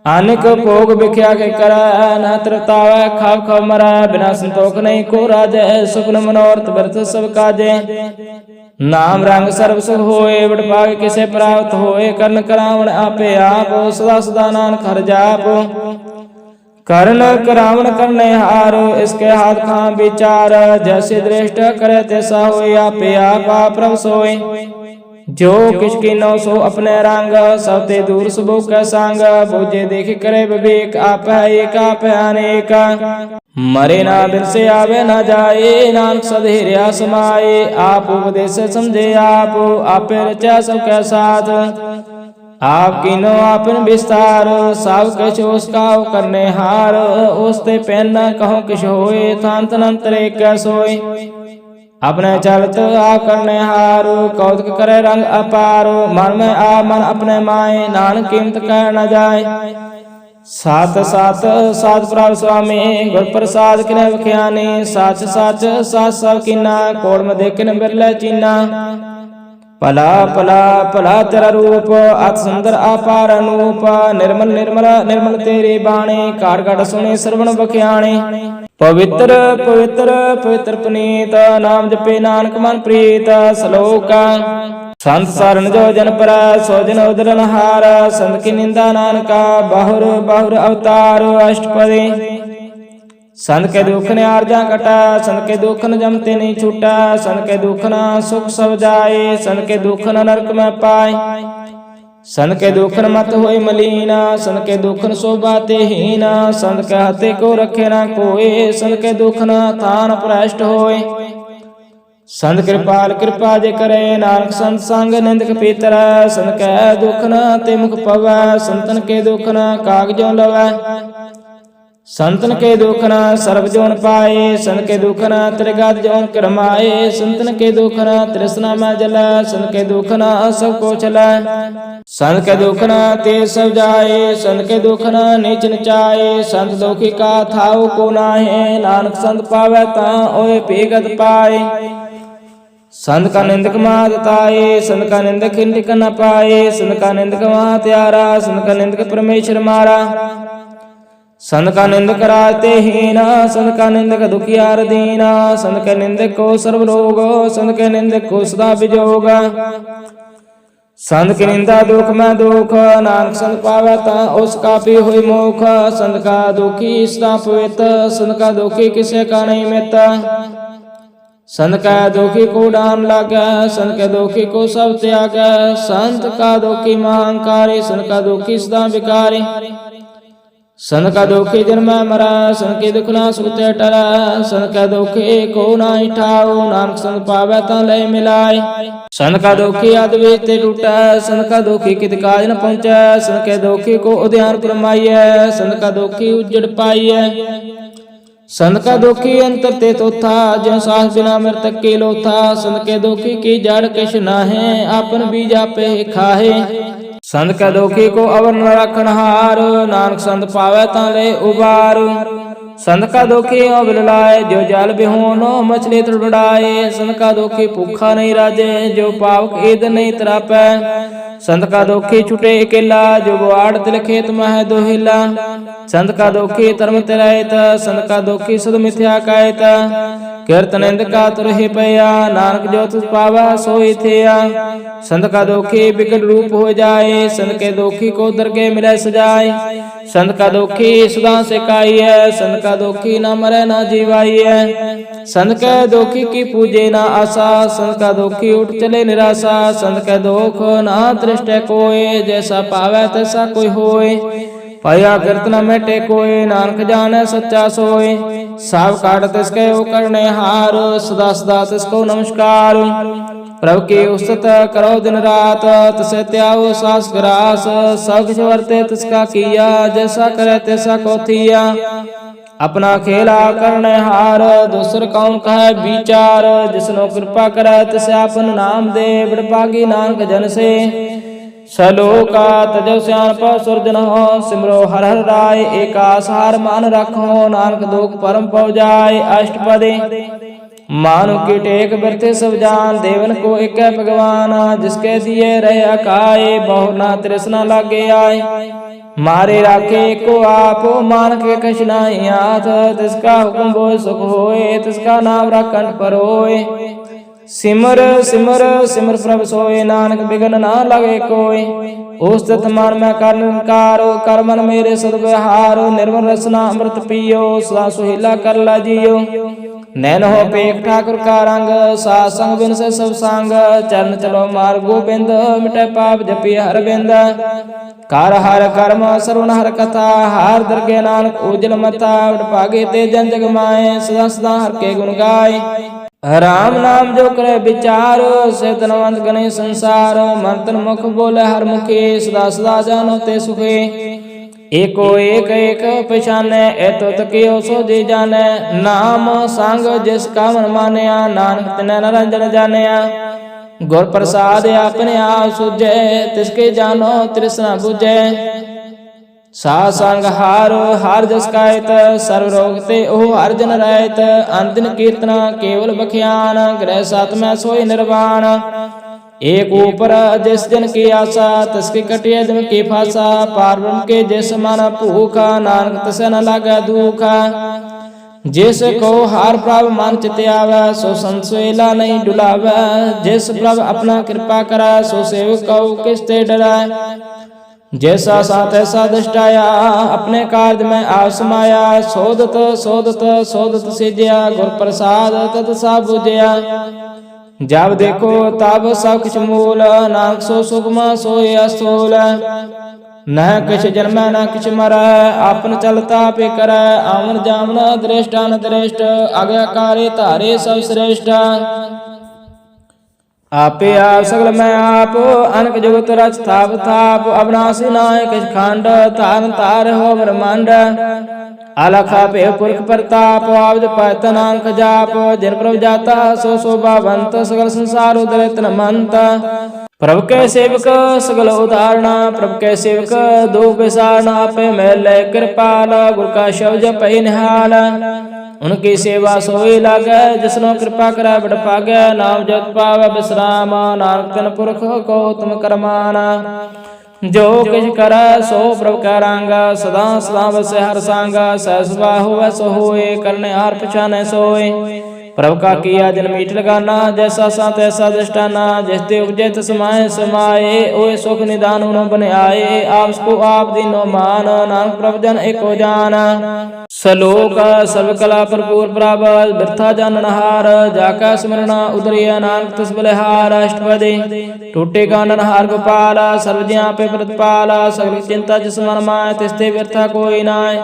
अनेक भोग बिख्या के करै, न तृप्तावै खाव खाव मरै। बिना संतोख नहीं को राजै, सुपन मनोरथ व्रत सब काजे। नाम रंग सर्व सुख होए, बड़ भाग किसे प्राप्त होए। कर्ण करावण आपे आप, सदा सदा नानक हर जाप। कर्ण करावण करने हार, इसके हाथ खां विचार। जैसे दृष्ट करे तैसा होए, आपे आप प्रभु सोए। जो किसकी नौ सो अपने रंग, सब ते दूर सुबो का संग। बोझे देख करे विवेक, आप है एक आप है अनेक। मरे ना बिन से आवे ना जाए, नानक सधेर्या समाए। आप उपदेश समझे आप रचा सबके साथ। आपकी नो आपन विस्तार, सब किछ उसका करने हार। उसते पहनना कहो किछ होए, थान तनंतरे कै सोए। अपने चलत आप करने हार, कौतक करे रंग अपार। मन में आ मन अपने माए, नानक कीमत कह न जाए। सात सात सात प्रभु स्वामी, गुर प्रसाद किने बख्यानी। साच साच सात सब कीना, कोड़ में देखन बिरले चीना। पला पला पला तेरा रूप, अत सुंदर अपार अनूप। निर्मल निर्मल निर्मल तेरी बाणी, कारगढ़ सुने श्रवण बख्याणी। पवित्र पवित्र पवित्र पुनीत, नाम जपे नानक मन प्रीत। श्लोक संत सारण जो जन पर, सो जन उदरन हार। संत की निंदा नानका, बहुर बहुर अवतार। अष्टपदी संत के दुख ने आर्जा कटा, संत के दुख न जमते नहीं छूटा। संत के दुख न सुख सब जाए, संत के दुख न नरक में पाए। संत के दुख न मत होए मलीना, संत के दुख न शोभाते हीना। संत के हाथे को रखे ना कोई, संत के दुख न थान भ्रष्ट होए। संत कृपाल कृपा जे करे, नानक संत संग निंदक पीतर। संत के दुख न ते मुख पवै, संतन के दुख न कागजों लवै। संतन के दुख न सर्व जोन पाए, संत के दुख न त्रिगत जोन करमाए। संतन के दुख न तृष्णा में जलै, संत के दुख न सब को चलै। संत के दुख न ते सब जाए, संत के दुख न नीच नचाए। संत दुखी का थाऊ को नाहे, नानक संत पावै ता ओए पेगत पाए। संत का निंदक मात ताए, संत का निंदक खिंडिक न पाए। संत का निंदक वहाँ त्यारा, संत का निंदक परमेश्वर मारा। संत का निंदक राते हीना, संत का निंदक दुखियार दीना। संत के निंदक को सर्व रोग, संत के निंदक को सदा विजोग। संत की निंदा दुख में दुख, नानक संत पावे ता उस कापी हुई मुख। संत का दुखी सदा पवित, संत का दुखी किसे का नहीं मित। संत का दुखी को डान लागे, संत के दुखी को सब त्यागे। संत का दुखी महांकारी, संत का दुखी सदा विकारी। संत का दुखी जन्म मरा, संत की दुख ना सुखते टरा। संत का दुखी को ना ठाओ, नानक संत पावे ता ले मिलाए। संत का दुखी अद्वैत टूटा, संत का दुखी कित काज न पहुंचे। संत के दुखी को उद्यान परमाइए, संत का दुखी उजड़ पाइए। संत का दुखी अंतर ते तोथा, जो सास बिना मृतक के लोथा। संत के दुखी की जड़ किश नाहे, आपन बीज आपे खाहे। संत के दुखी को अवर न रखन हार, नानक संत पावे ता ले उबार। संत का दुखी अबल लाए, जो जल बिहोनो मछली तड़बड़ाए। संत का दुखी भूखा नहीं राजे, जो पावक ईद नहीं तरापै। संत का दुखी छुटे अकेला, जो बुआड़ तिल खेत में है दोहिला। संत का दुखी धर्म तिरायत, संत का दुखी सद मिथ्या कायत। कीर्तनिंद का तुरहि पया, नानक जो तुझ पावा सोई थिया। संत का दुखी विकट रूप हो जाए, संत के दुखी को दरगे मिले सजाए। संत का दुखी सदा से काई है, संत का दुखी ना मरे ना जीवाई है। संत के दुखी की पूजे ना आशा, संत का दुखी उठ चले निराशा। संत के दुख ना दृष्ट कोय, जैसा पावे तैसा कोई होय। पाया कीर्तन में टेकोय, नानक जाने सच्चा सोय। साव काट तिसके ओ करने हार, सदा सदा तिसको नमस्कार। प्रभु की उस्तत करो दिन रात, तिसे त्याओ सास ग्रास। सब कुछ वर्ते तिसका किया, जैसा करे तैसा को थिया। अपना खेला करने हार, दूसर कौन कहे विचार। जिसनो कृपा करे तिसे आपन नाम दे, बड़भागी नानक जन से। सलोका तजो श्यानप सुरजन हो, सिमरो हर हर राय। एकास हार मान रखो, नानक दुख परम पौ जाय। अष्टपदी मानु की टेक बरते सब जान, देवन को एक भगवान। जिसके दिए रहे अकाय, बहु ना तृष्णा लागे आए। मारे राखे को आप, मान के कछ नाही हाथ। तिसका हुक्म बोल सुख होए, तिसका नाम रखन पर होए। सिमर सिमर सिमर प्रभ सोए, नानक बिघन ना लगे कोय। उस्तत मन में कर निरंकारो, कर मन मेरे सदव्यवहारो। निर्मल रसना अमृत पियो, सदा सुहेला कर ला जियो। नैन हो पेख ठाकुर का रंग, साथ संग बिन से सब संग। चरण चलो मार्ग गोबिंद, मिटे पाप जपि हर बिंद। कार हर कर्म सर्वन हर कथा, हार दरगे नानक उजल मता। भागे ते जन जग माए, सदा सदा हर के गुण गाय। राम नाम जो करे विचार, से तनवंत गणे संसार। मन तन मुख बोले हर मुखे, सदा सदा जानो ते सुखे। एको एक एक पहचाने, एतो तकियो सो जी जाने। नाम संग जिसका मन मानया, नानक तिनै निरंजन जानिया। गुर प्रसाद अपने आप सुझे, तिसके जानो तृष्णा बुझे। सा संग हारो हार जस कायत, सर्व रोग ते ओ हर जन रहत। अंतिन कीर्तना केवल बख्यान, ग्रह सात में सोई निर्वाण। एक ऊपर जिस जन की आशा, तस्की कटिया जन की फासा। पार ब्रह्म के जिस मन भूखा, नानक तसे न लागे दुखा। जिस को हार प्रभ मान चित आवे, सो संसोला नहीं डुलावे। जिस प्रभ अपना कृपा करा, सो सेवक को किसते डरा। जैसा साथ ऐसा दृष्टाया, अपने कार्य में आप समाया। सोदत सोदत सोदत सिजया, गुर प्रसाद तत सा बुझया। जब देखो तब सब कुछ मूल, नानक सो सुगमा सोय अस्थूल। न किछ जन्म न किछ मरै, आपन चलता पे करै। आमन जामन दृष्ट न दृष्ट, आज्ञाकारी तारे सब श्रेष्ठ। आपे आप सगल मैं आप, अनक जुगत रच थाप थाप। अविनाशी नाय किछ खंड, तारन तार हो ब्रह्मांड। अलख पे पुरख प्रताप, आवज पैत नानक जाप। जिन प्रभु जाता सो शोभावंत, सगल संसार उदरित मंत। प्रभु के सेवक सगल उदाहरण, प्रभु के सेवक दो विसारण। आपे मैल कृपाल, गुर का शब्द जपै निहाल। उनकी सेवा सोई लागे, जिसनो कृपा करे बड़ पागे। नाम जप पावे विश्राम, नानक तिन पुरख को तुम करमाना। जो किछ करे सो प्रभु का रंग, सदा सदा बसे हर संग। सहस होवे सो होए, करने हार पछाने सोए। प्रभु का किया जन मीठ लगाना, जैसा सा तैसा दृष्टाना, जैसे उपजे तिस समाये समाये, ओए सुख निदान उनो बने आए, आपको आप दीनो मान, नानक प्रभु जन एको जान। सलोक सर्व कला भरपूर प्राप्त, बिरथा जाननहार, जाका स्मरण उदरिया नानक तिस बलिहार। अष्टपदी टूटे गाननहार गोपाल, सर्व ज्ञान पे प्रतिपाल, सगल चिंता जिस मन माय, तिस्ते व्यर्था कोई नाय।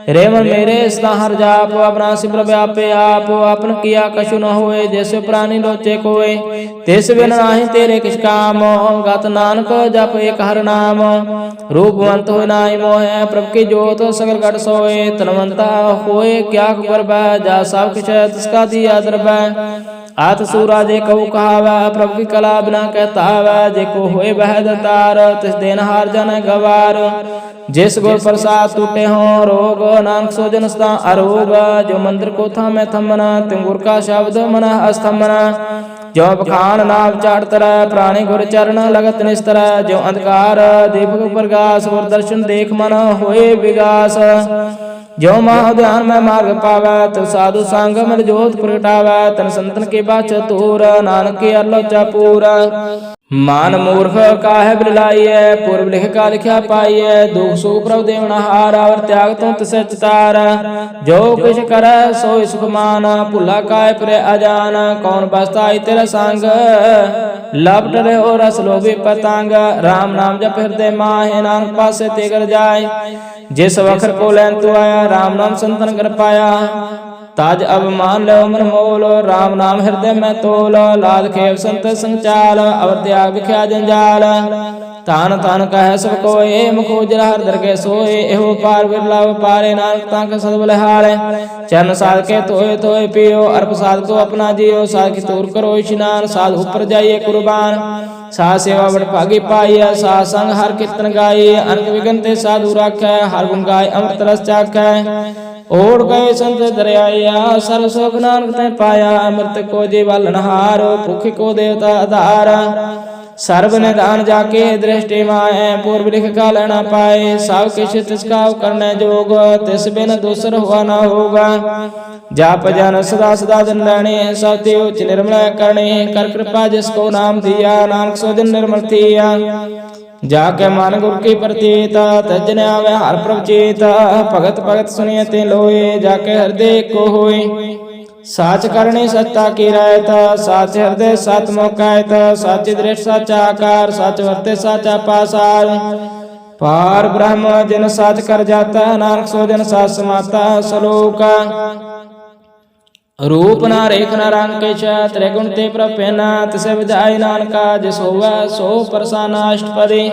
रे मन मेरे सदा हर जाप, अपना सिमर व्यापे आप, अपन किया कछु न होए, जैसे प्राणी लोचे कोय, तिस बिन नाहि तेरे किछ काम। गत नानक जप एक हर नाम, रूपवंत हो नाहि मोह, प्रभु की जोत सगल घट सोए, तनवंता होए क्या करबै, जा सब किछ तिसका दिया दरबै। आत सूरा जे कहू कहावै, प्रभु की कला बिना कहता वै, जे को होए बह दतार, तिस देन हार जन गवार। जिस गुर प्रसाद टूटे हों रोग, नानक सो जन सदा अरोग, जो मंदिर को थामे थमना, तिम गुर का शब्द मन अस्थमना। जो बखान नाव चाट तरह, प्राणी गुर चरण लगत निस्तर, जो अंधकार दीपक प्रकाश, गुर दर्शन देख मन होए विगास। जो महा ध्यान में मार्ग पावै, तो साधु संग मिल जोत प्रगटावै, तन संतन के बाच तूर, नानक के अरलोचा पूरा। मान मूर्ख काहे बिरलाइए, पूर्व लिख का लिखा पाइए, दुख सुख प्रभु देवनहार, और त्याग तुम तिसे चितार। जो किछ करे सोई सुख मान, भुला काय पर अजान, कौन बसताई तेरा संग, लपट रहे हो रस लोभी पतंग। राम नाम जप हृदय माहे, नानक पासे तेगर जाय, जिस वखर को लैन तू आया, राम नाम संतन कर पाया। ताज अब मान लो मन मोल, राम नाम हृदय में तोल, लाल खेव संत संचाल, अवर त्याग विख्या जंजाल। तान तान कह सब कोय, मुख उजला हर दर के सोए, एहो पार बिरला पारे, नानक तांक सद बलिहारे। चरण साध के तोय तोय पियो, अर्प साध को अपना जियो, साध की तूर करो स्नान, साध ऊपर जाइए कुर्बान। सा सेवा बड़ भागी पाइय, सा संग हर कीर्तन गाइए, अनक विघ्न ते साधु राखै, हर गुण गाय अमृत रस चाखै। ओढ़ गए संत दरियाया, सर्व सुख नानक ते पाया, अमृत को जीवलनहार, भूख को देवता आधार। सर्व निधान जाके दृष्टि माए, पूर्व लिख का लेना पाए, सब किछ तिसका करने जोग, तिस बिन दूसर हुआ न होगा। जाप जन सदा सदा जन रहने, सब ते उच्च निर्मल करने, कर कृपा जिसको नाम दिया, नानक सो जन निर्मल थिया। जाके मान गुर की प्रतीता, तजन आवे हर प्रभ चेता, भगत भगत सुनिए ते लोए, जाके हृदय को होए। साच करणी सत्ता की रायता, साच हृदय सात मोकायत, साची दृष्टि साचा आकार, साच वर्ते साचा पासार। पार ब्रह्म जिन साच कर जाता, नानक सो जन साच समाता। सलोका रूप ना रेख ना रंग के त्रिगुण ते प्रपेना, तिसे विधाई नानका, जिस होवै सो परसाना। अष्टपदी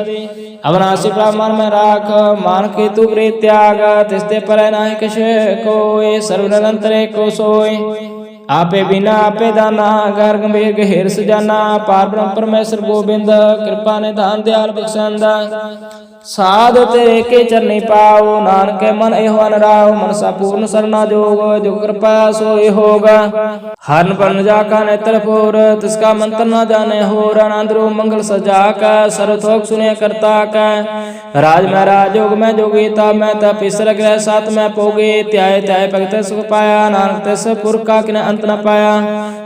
अविनाशी ब्राह्मण में राख, मान के तू प्रीत त्याग, तिसते पर नाहि किछ कोय, सर्व निरंतर को सोय। आपे बिना आपे दाना, घर गंभीर गहेर सजाना, पार ब्रह्म परमेश्वर गोबिंद, कृपा निधान दयाल बख्शंद। साध तेरे के चरनी पाओ, नानक मन एहो अनराव, मनसा पूर्ण सरना जोग, जो कृपा सोई होगा। हरन पन जाका नेत्र पोर, तिसका मंत्र न जाने होर, आनंद रूप मंगल सजा का, सर्वथोक सुने करता का। राज में राजयोग में जोगीता में, तप ईश्वर ग्रह साथ में पोगे, त्याय त्याय भगत सुख पाया, नानक तिस पुर का किने अंत न पाया।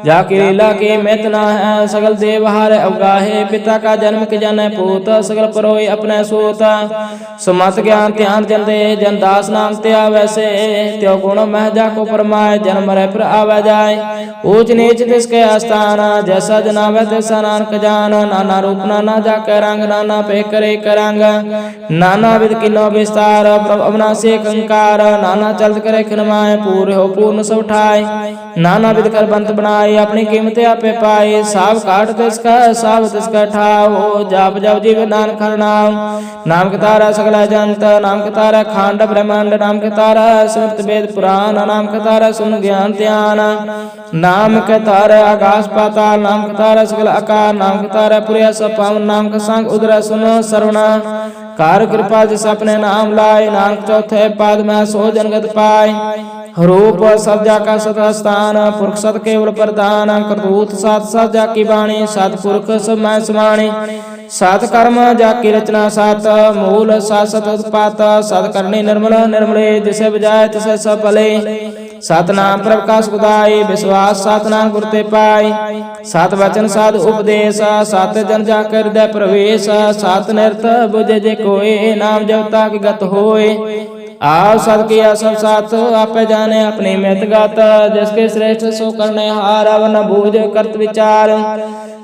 जाकी लीला की मित न है, सगल देव हारे अवगाहे, पिता का जन्म के जन पूत, सगल परोई अपने सूत। सुमत ज्ञान ध्यान जन दे, जन दास नाम ते आवे से, त्यो गुण मह जाको परमाय, जन मरे पर आवे जाय। ऊंच नीच तिसके आस्थान, जैसा जनावे तैसा नानक जान। नाना रूप नाना जाके रंग, नाना पे करे करंग, नाना विध किनो विस्तार, प्रभु अविनाशी कंकार। नाना चलत करे खिनमाय, पूरे हो पूर्ण सब ठाय। नाना विध कर बंत बनाए, अपनी कीमते आपे पाए। साव काट तिसका साव तिसका ठाओ, जाप जप जीव नानक हर नाम। नाम के तारा सकल जंत, नाम के तारा खांड ब्रह्मांड, नाम के तारा समस्त वेद पुराण, नाम के तारा सुन ज्ञान ध्यान। नाम के तारा आकाश पाताल, नाम के तारा सकल आकार, नाम के तारा पुरिया सब पावन, नाम के संग उदरा सुन सरवणा। कार कृपा जिस अपने नाम लाए, नानक चौथे पाद में सो जनगत पाए। रूप सब जाका सतस्थान, पुरख सत केवल प्रधान, करतूत सात सात जाकी बाणी, सात पुरख सब मैं समाणी। सात कर्म जाकी रचना सात, मूल सात सत उत्पात, सात करनी निर्मल निर्मले, जिसे बजाय तिसे सब भले। सतनाम प्रभ का सुखदाई, विश्वास सतनाम गुर ते पाई। सत वचन साध उपदेश, सत जन जाकर हृदय प्रवेश। सत निरत बुझे जे कोय, नाम जपता की गत होय। आप सत किया सब साथ, आपे जाने अपनी मित गत। जिसके श्रेष्ठ सो करने हार, अब न बूझ करत विचार।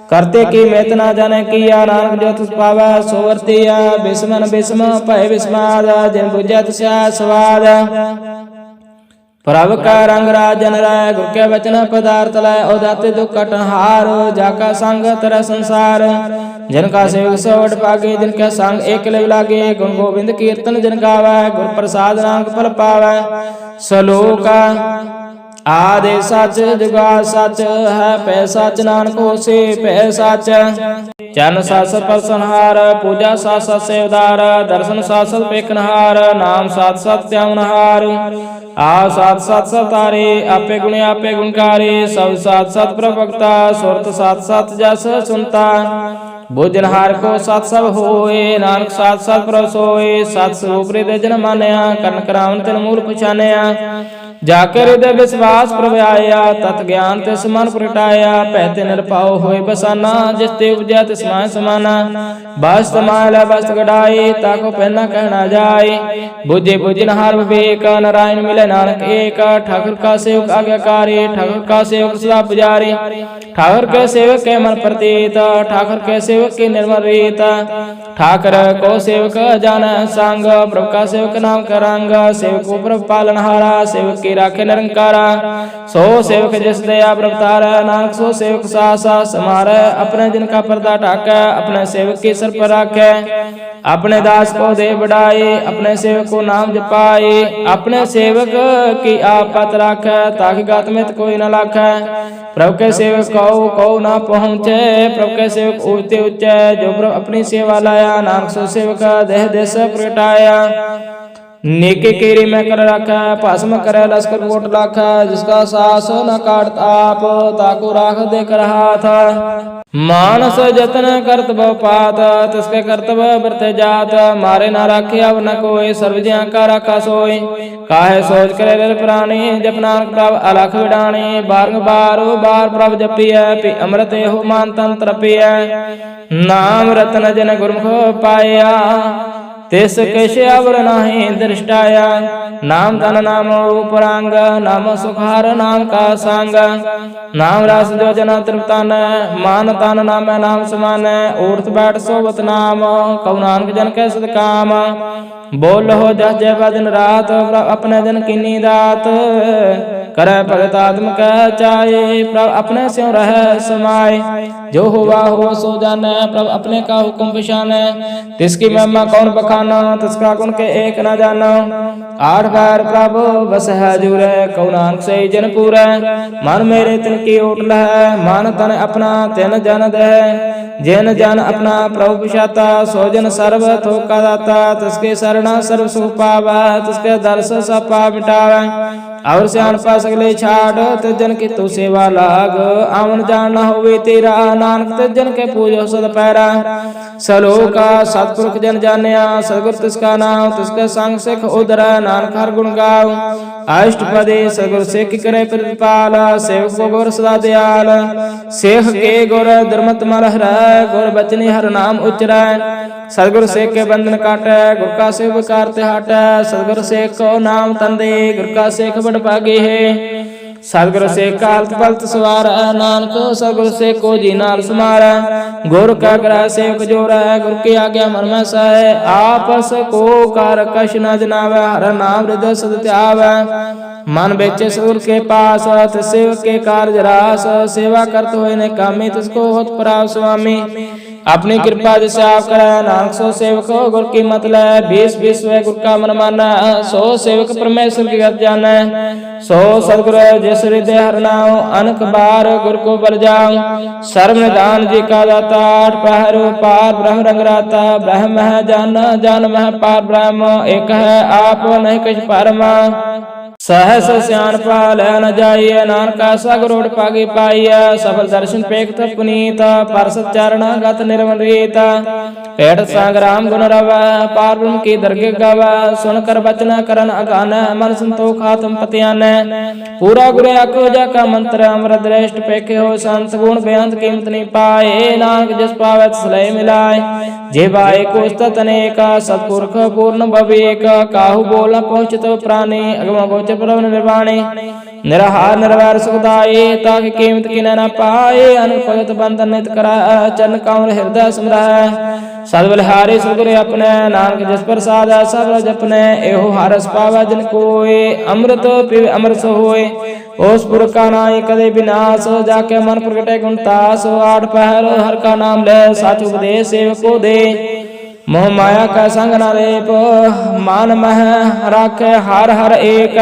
करते की मित ना जाने किया, नानक जो तुस पावै सो वर्तिया। बिस्मन बिस्म भय विस्माद, जिन बुझै तिस्या स्वाद। प्रभ का रंग राजन राय, गुर के वचन पदार्थ लय। औदाते दुख कटनहार, जाका संग तरह संसार। जिनका सेवक सवट पागे, जिनका संग एक लग लागे। गुण गोविंद कीर्तन जिन गावै, गुर प्रसाद नानक फल पावै। सलोका आदि सच जुगा सच है, पै सच नानक होसे पै सच। चरण सासत परसनहार, पूजा सासत सेवदार। दर्शन सासत पेखनहार, नाम सात सत त्यावनहार। आप सात सत सतारे, आपे गुणे आपे गुणकारी। सब सात सत प्रभक्ता, सुरत सात सत जस सुनता। बुझनहार को सत सब होए, नानक सात सत प्रभ सोए। सत स्वरूप हृदय जन मानया, करण करावन तिन मूल पछानया। जाकर हृदय विश्वास प्रभ आया, तत् ज्ञान तिस मन प्रगटाया। पहते निरपाओ होए बसाना, जिस ते उपजै तिस माय समाना। वस्त्र माल वस्त्र गड़ाई, ताको पहना कहना जाए। बुझे बुझनहार विवेक, नारायण मिले नानक एक। ठाकुर का सेवक आज्ञाकारी, ठाकुर का सेवक सदा पुजारी। ठाकुर के सेवक के मन प्रतीत, ठाकुर के सेवक की निर्मल रीत। ठाकुर को सेवक जान संग, प्रभु का सेवक नाम का रंग। सेवक को प्रभु पालनहारा, सेवक की राखे निरंकारा। सो सेवक जिस दया प्रभतारा, नानक सो सेवक सासा समार। अपने जिनका पर्दा ढाकै, अपने सेवक की सर पर राखे। अपने दास को दे बढ़ाए, अपने सेवक को नाम जपाए। अपने सेवक की आपत राखे, ताकि गात में कोई न लाखे। प्रभु के सेवक को न पहुँचे, प्रभु के सेवक ऊंचे ऊंचे। जो प्रभु अपनी सेवा लाया, नानक सो सेवक देह देश प्रगटाया। नेके केरी में कर रखा, भस्म करे लश्कर कोट लाखा। जिसका सास न काटत आप, ताको राख दे कर हाथ। मानस जतन करत बहु पात, तिसके कर्तव बरते जात। मारे ना राखे अब न कोई, सर्व ज्ञा का राखा सोई। काहे सोच करे रल प्राणी, जप नानक प्रभ अलख विडाणी। बार प्रभ जपिय, पी अमृत हो मान तन तृपिय। नाम रतन जन गुरमुख पाया, तिस किश अवर नाही दृष्टाया। नाम तन नाम रूप रंग, नाम सुखार नाम का संग। नाम रस जो जना तृप्तन, मान तन नाम नाम समान। उठत बैठ सोबत नाम, कौ नानक जन के सद काम। बोल हो जस जय दिन रात, अपने जन की नीदात। करे भगत आत्म कह चाहे, प्रभ अपने स्यों रह समाये। जो हुआ हो सो जाने, प्रभ अपने का हुक्म पिछाने। तिसकी महिमा कौन बखाना, तिसका गुण के एक न जाना। आठ बार प्रभु बस है जुरे, कौ नानक से जन पूरे। मन मेरे तिन की ओटल है, मान तन अपना तिन जन दे। जिन जन अपना प्रभु पिछाता, सो जन सर्व थोका दाता। तिसके शरणा सर्व सुख पावा, तिसके दर्श सब पाप मिटावे। और सियान पा सगले छाड़, तिजन की तू सेवा लाग। आवन जान न होवे तेरा, नानक तिजन के पूजो सद पैरा। सलोका सतपुरख जन जानिया, सदगुर तिसका नाम। तिसके संग सिख उदरा, नानक हर गुण गाओ। अष्टपदी सदगुर सिख करे प्रतिपाल, सेवक को गुर सदा दयाल। सेख के गुर दुर्मत मल हरै, गुर बचनी हर नाम उचरै। सदगुर सेख के बंधन काटै, गुर का सेवक कारते हटै। सदगुर सेख को नाम तंदे, गुर का सेख बड़ भागे है। सदगुर सेख का हलत पलत सवार, नानक सदगुर सेख को जी नाल समार। गुर का ग्रह सेवक जोर, गुर की आज्ञा मन में सह। आपस को कार कश न जनावै, हर नाम हृदय सद त्यावै। मन बेचे सदगुर के पास, सेवक के कार्य रास। सेवा करत होए ने कामी, तिसको होत पराव स्वामी। अपनी कृपा जिसे आप करे, नानक सो सेवक गुर की मत ले। 20 गुर का मन माना, सो सेवक परमेश्वर की गत जाने। सो सदगुरु जिस हृदय हर नाम, अनक बार गुर को बल जाऊं। सर्व निधान जी का दाता, आठ पहर पार ब्रह्म रंग राता। ब्रह्म है जान जान मह पार ब्रह्म, एक है आप नहीं कछ परमा। सहस सियाणपा लै न जाइए, नानका सगरोड पागे पाइया। सफल दर्शन पेखत पुनीत, पर सच्चारणा गत निर्मल रीत। पेट संग्राम गुण रवा, पार ब्रह्म की दरगे गावा। सुन कर बचन करन अगान, मन संतोख आत्म पतियान। पूरा गुरे आखो जाका मंत्र, अमृत दृष्ट पेखे हो संत। गुण बेअंत कीमत नहीं पाए, नानक जस पावै तिस लय मिलाए। जे बाए कोस्त तनेक, सतपुरख पूर्ण भवेक। काहू बोल न पहुँचत प्राणी, अगम प्रभु निर्वाणी। निरहार निर्वैर सुखदाई, ताकि कीमत किने न पाए। अनंत भगत बंधन नित करा, चरण कमल हृदय समरह। सद बलिहारी सतगुरु अपने, नानक जस प्रसाद सब जपने। एहो हरस पावै जिन कोय, अमृत पीवे अमृत होय। ओस पुरख का नाई कदे विनाश, जाके मन प्रगटे गुण तास। आठ पहर हर का नाम ले, साच उपदेश सेवक को दे। मोह माया का संग न लेप, मान मह राखे हर हर एक।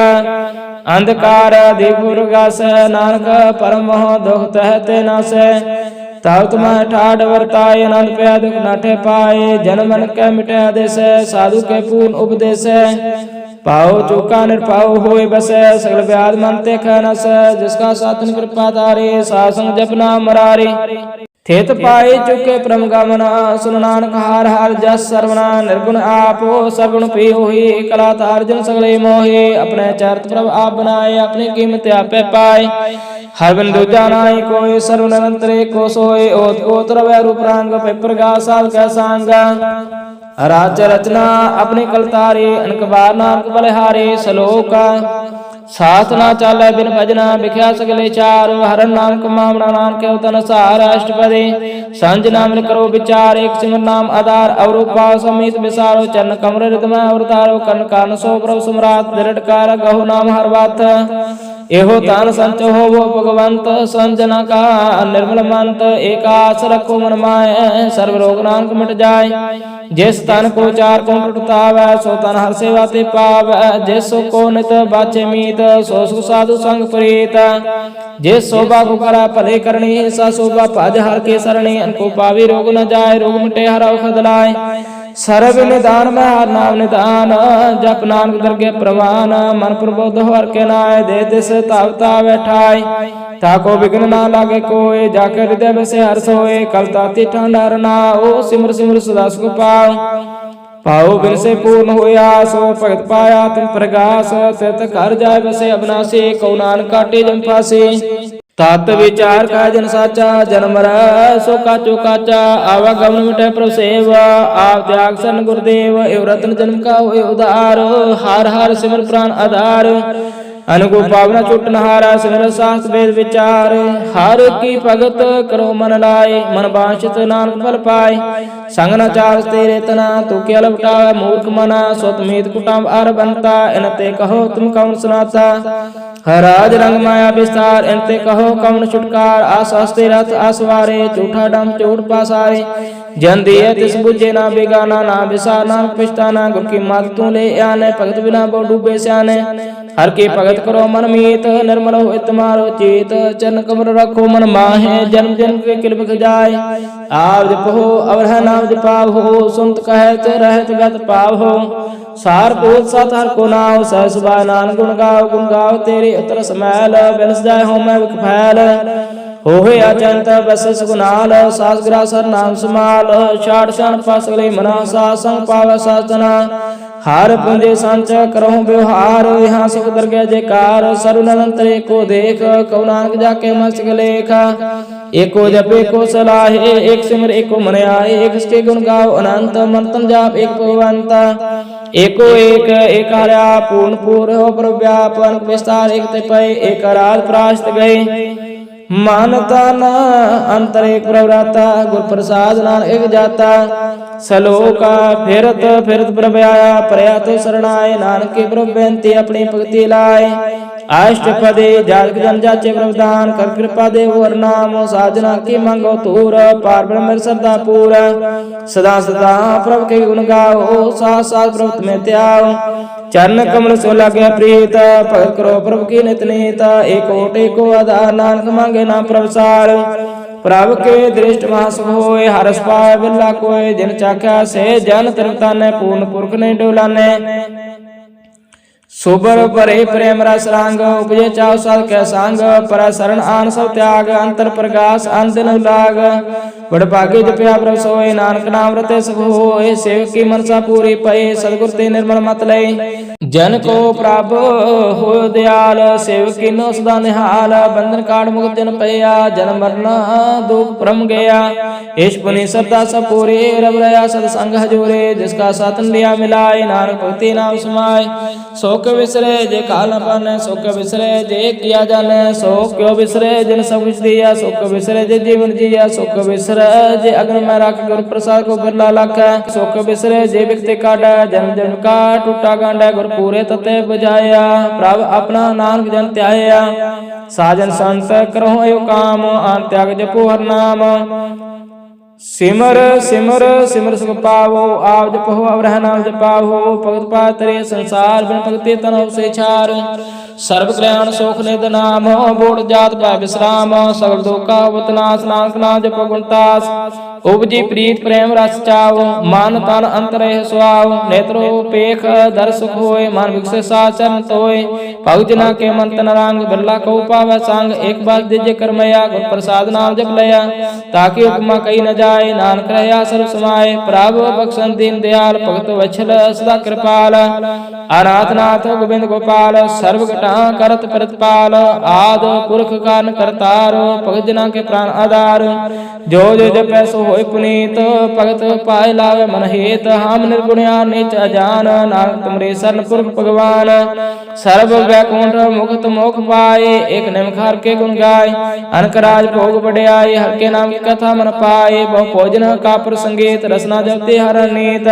अंधकार दीपुरगस, नानक परम मोह दुख तहते नास। तब तुम ठाड वर्ताय, आनंद पे दुख नाठे पाए। जन मन के मिटे आदेश, साधु के पूर्ण उपदेश। पाओ चूका निरपाओ होए बस, सगल व्याध मनते खनस। जिसका सातन कृपा तारे, सासंग जपना मरारे। थित पाए चुके परम गमना, सुन नानक हार हार जस सर्वना। निर्गुण आपो सर्वगुण पी होई, कला तार्जन सगले मोहे। अपने चरित प्रभ आप बनाए, अपनी कीमत आपे पाए। हर बिन दूजा नाई कोई, सर्व निरंतर एको सोए। ओत ओत रवै रूप रंग, पेपर गा साल कै सांग। राज रचना अपनी कलतारी, अनक बार नानक बलिहारी। सलोक साथ ना चाले बिन भजना, बिख्या सगले चार। हरन नाम कमावना, नानक तन सहार। अष्टपदी संज नाम करो विचार, एक सिमर नाम आधार। अवरूपा समीत विसारो, चरण कमर रिदम अवतारो। कर्ण कान सो प्रभु सम्राट, दृढ़कार गहु नाम हर बात। एहो तान संच होवो भगवंत, संजना का निर्मल मंत। एक आस रखो मन माय, सर्व रोग नानक मिट जाय। जिस तन को चार को टुटावै, सो तन हर सेवा ते पावै। जिस को नित बाचे मीत, सो सुख साधु संग प्रीत। जिस शोभा को करा भले करनी, सा शोभा भज हर के सरणी। अनको पावी रोग न जाय, रोग मिटे हर औषध लाय। सर्व निदान में हर नाम निदान, जप नानक दरगे प्रवान। मन प्रबोध हर के नाय, दे दिस तावता बैठाय। ताको विघ्न ना लागे कोय, जाके हृदय बसे हर सोए। कल ताती ठंडा रना, ओ सिमर सिमर सदा सुख पाओ। पाओ बिन से पूर्ण होया, सो भगत पाया तुम प्रगास। तित घर जाय बसे अविनाशी, कौ नानक काटे जम फांसी। तत् विचार का जन साचा, जन्म सो काचो काचा। आवागमन मिटे प्रभु सेवा, आप त्याग सन गुरुदेव। एव रत्न जन्म का हुए उदार, हार हार सिमर प्राण आधार। अनुगो पावना चुटनहारा, सिमर शास्त्र वेद विचार। हर की भगत करो मन लाए, मन बांछित नानक फल पाए। संग न चार तेरे तना, तू क्या लपटावे मूर्ख मना। स्वत मीत कुटाम आर बनता, इनते कहो तुम कौन सुनाता। हराज रंग माया विस्तार, इनते कहो कौन छुटकार। आस हस्ते रथ आसवारे, झूठा डम चोट पासारे। जन दिए तिस बुझे ना बेगाना, ना विसार ना पछताना। गुर की मत तू ले आने, भगत बिना बो डूबे स्याने। हर की भगत करो मन मीत, निर्मल हो तुम्हारो चेत। चरण कमल रखो मन माहे, जन्म जन्म के किल बिख जाय। आप जपो अवर है नाम जपाव हो, सुनत कहत रहत गत पाव हो। सार पूत सत हर को नाव, सह सुबह नान गुण गाओ। गुण गाओ तेरे उतर समैल, बिनस जाय हो मैं विख फैल। होए अचंत बस सुगुनाल, सास ग्रा सर नाम समाल। छाड़ क्षण पासगले मना, सास संग पावै सासना। हार पुंजे संच करो व्यवहार, यहाँ सुख दरगे जयकार। सर्व निरंतर एको देख, कौ नानक जाके मस्त लेख। एको जप एको सलाहे, एक सिमर एको मन आए। एक इसके गुण गाओ अनंत, मन तन जाप एक भगवंता। एको एक एक हरा पूर्ण पूर्ण हो प्रभु व्यापन। विस्तार एक ते पै, एक राज प्राश्त गए। मान तन अंतर एक प्रवराता, गुर प्रसाद नान एक जाता। सलोका फिरत फिरत प्रभ आया, परया तो शरणाए। नानक के प्रभु बेनती अपनी भक्ति लाए। अष्टपदी जाग जन जाचे प्रभुदान, कर कृपा देव वर नाम। साजना की मांगो तूर, पार ब्रह्म श्रद्धा पूरा। सदा सदा प्रभु के गुण गाओ, साथ साथ प्रभु में त्याओ। चरण कमल सो लगे प्रीत, भगत करो प्रभु की नित नीत। एको टेको आधार, नानक मांगे ना प्रभुसार। प्रभु के दृष्ट मास होए, हरस पाए बिल्ला कोय। जिन चाख्या से जन तरता ने, पूर्ण पुरख ने डोला ने। सोबर परे प्रेम रस रंग उपजे चाव सद कै संग पर शरण आन सब त्याग अंतर प्रकाश अंतिन लाग बड़ भागे जपया प्रभ सोए नानक नाम रते सब होए सेवक की मनसा पूरी पए सतगुर ते निर्मल मत लय जन को प्रभ हो दयाल सेवक की नो सदा निहाल बंधन काट मुक्त जन पया जन्म मरण दुख परम गया ईश पुनि श्रद्धा सब पूरे रब रया सत्संग हजूरे जिसका साथन लिया मिलाए नानक भक्ति नाम समाए सो क्यों विसरे जे काल न पाने सो क्यों विसरे जे किया जाने सो क्यों विसरे जिन सब कुछ दिया सो क्यों विसरे जे जीवन जिया सो क्यों विसरे जे अग्न में रख गुरु प्रसाद को बिरला लख सो क्यों विसरे जे व्यक्ति काटा जन्म जन्म का टूटा गांडा गुरु पूरे तते बजाया प्रभ अपना नानक जन त्याया साजन संत करो यो काम आन त्याग जपो हर नाम सिमर सिमर सिमर सुख पावो आप जपो अवरह नाम जपावो भगत पातरे संसार बिन भगति तनव से छार सर्व कल्याण सुख निध नाम बोध जात पै विश्राम सगल दुखा वतनाश नानक नाम जपो गुणतास उपजी प्रीत प्रेम रस चाव मन तन अंतरे सुआव नेत्रो पेख दर सुख होय मन विकसे साचरण तोय भगत जना के मन तन रंग बिरला को पावै संग एक बार दिजे करमया गुर प्रसाद नाम जप लया ताकि उपमा कही न जाए नानक रहया सर्व समाए प्रभु बख्शन दीन दयाल भगत वत्सल सदा कृपाल अनाथ नाथ गोविंद गोपाल सर्व घटा करत प्रतिपाल आद पुरख कान करतार भगत जना के प्राण आधार जो जो जपै सो होय पुनीत भगत पाए लावे मन हेत हम निर्गुणिया नीच अजान नानक तुमरे शरण पुरख भगवान सर्व वैकुंठ मुक्त मोख पाए एक निमखार के गुण गाय अनकराज भोग बढ़ियाए हर के नाम की कथा मन पाए बहु भोजन कापुर संगीत रसना जपते हर नीत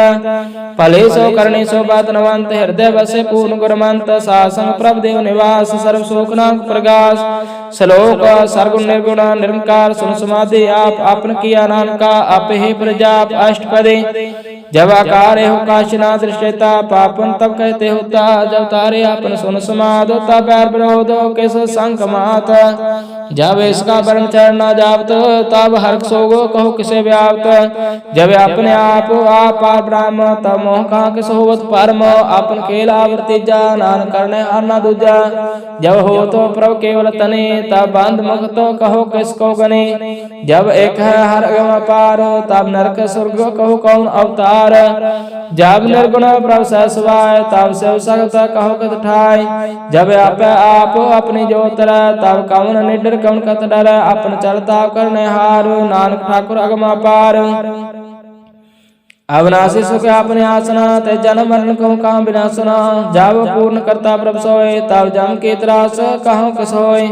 भले सो करणी सो बात नवंत हृदय बसे पूर्ण गुरमंत सासंग प्रभ देव निवास सर्व सुख नाम प्रकाश श्लोक सर्गुण निर्गुण निरंकार सुन समाधि आप आपन किया नानका आप ही प्रजाप अष्टपदी जब आकार हो काशना दृष्टता पापन तब कहते होता जब तारे आपन सुन समाध होता बैर विरोध किस संकमात जब इसका वर्ण चढ़ना जावत तब हर्ष सोगो कहो किसे व्याप्त जब अपने आप ब्रह्म तब मोह कहा किस होवत परम अपन खेला वर्तिजा नान करने हर न दूजा जब हो तो प्रभु केवल तने तब बंद मुख तो कहो किसको गने जब एक है हर अगम पार तब नरक स्वर्ग कहो कौन अवतार जब निर्गुण प्रभु सहसवाय तब से सगत कहो कत ठाय जब आप अपनी जोतर तब कौन निडर कौन कत डर अपन चलता करने हार नानक ठाकुर अगम पार अविनाशी सुख अपने आसना ते जन्म मरण कहूँ कहाँ विनाशना जब पूर्ण करता प्रभ सोए तब जम के त्रास कहो किस होए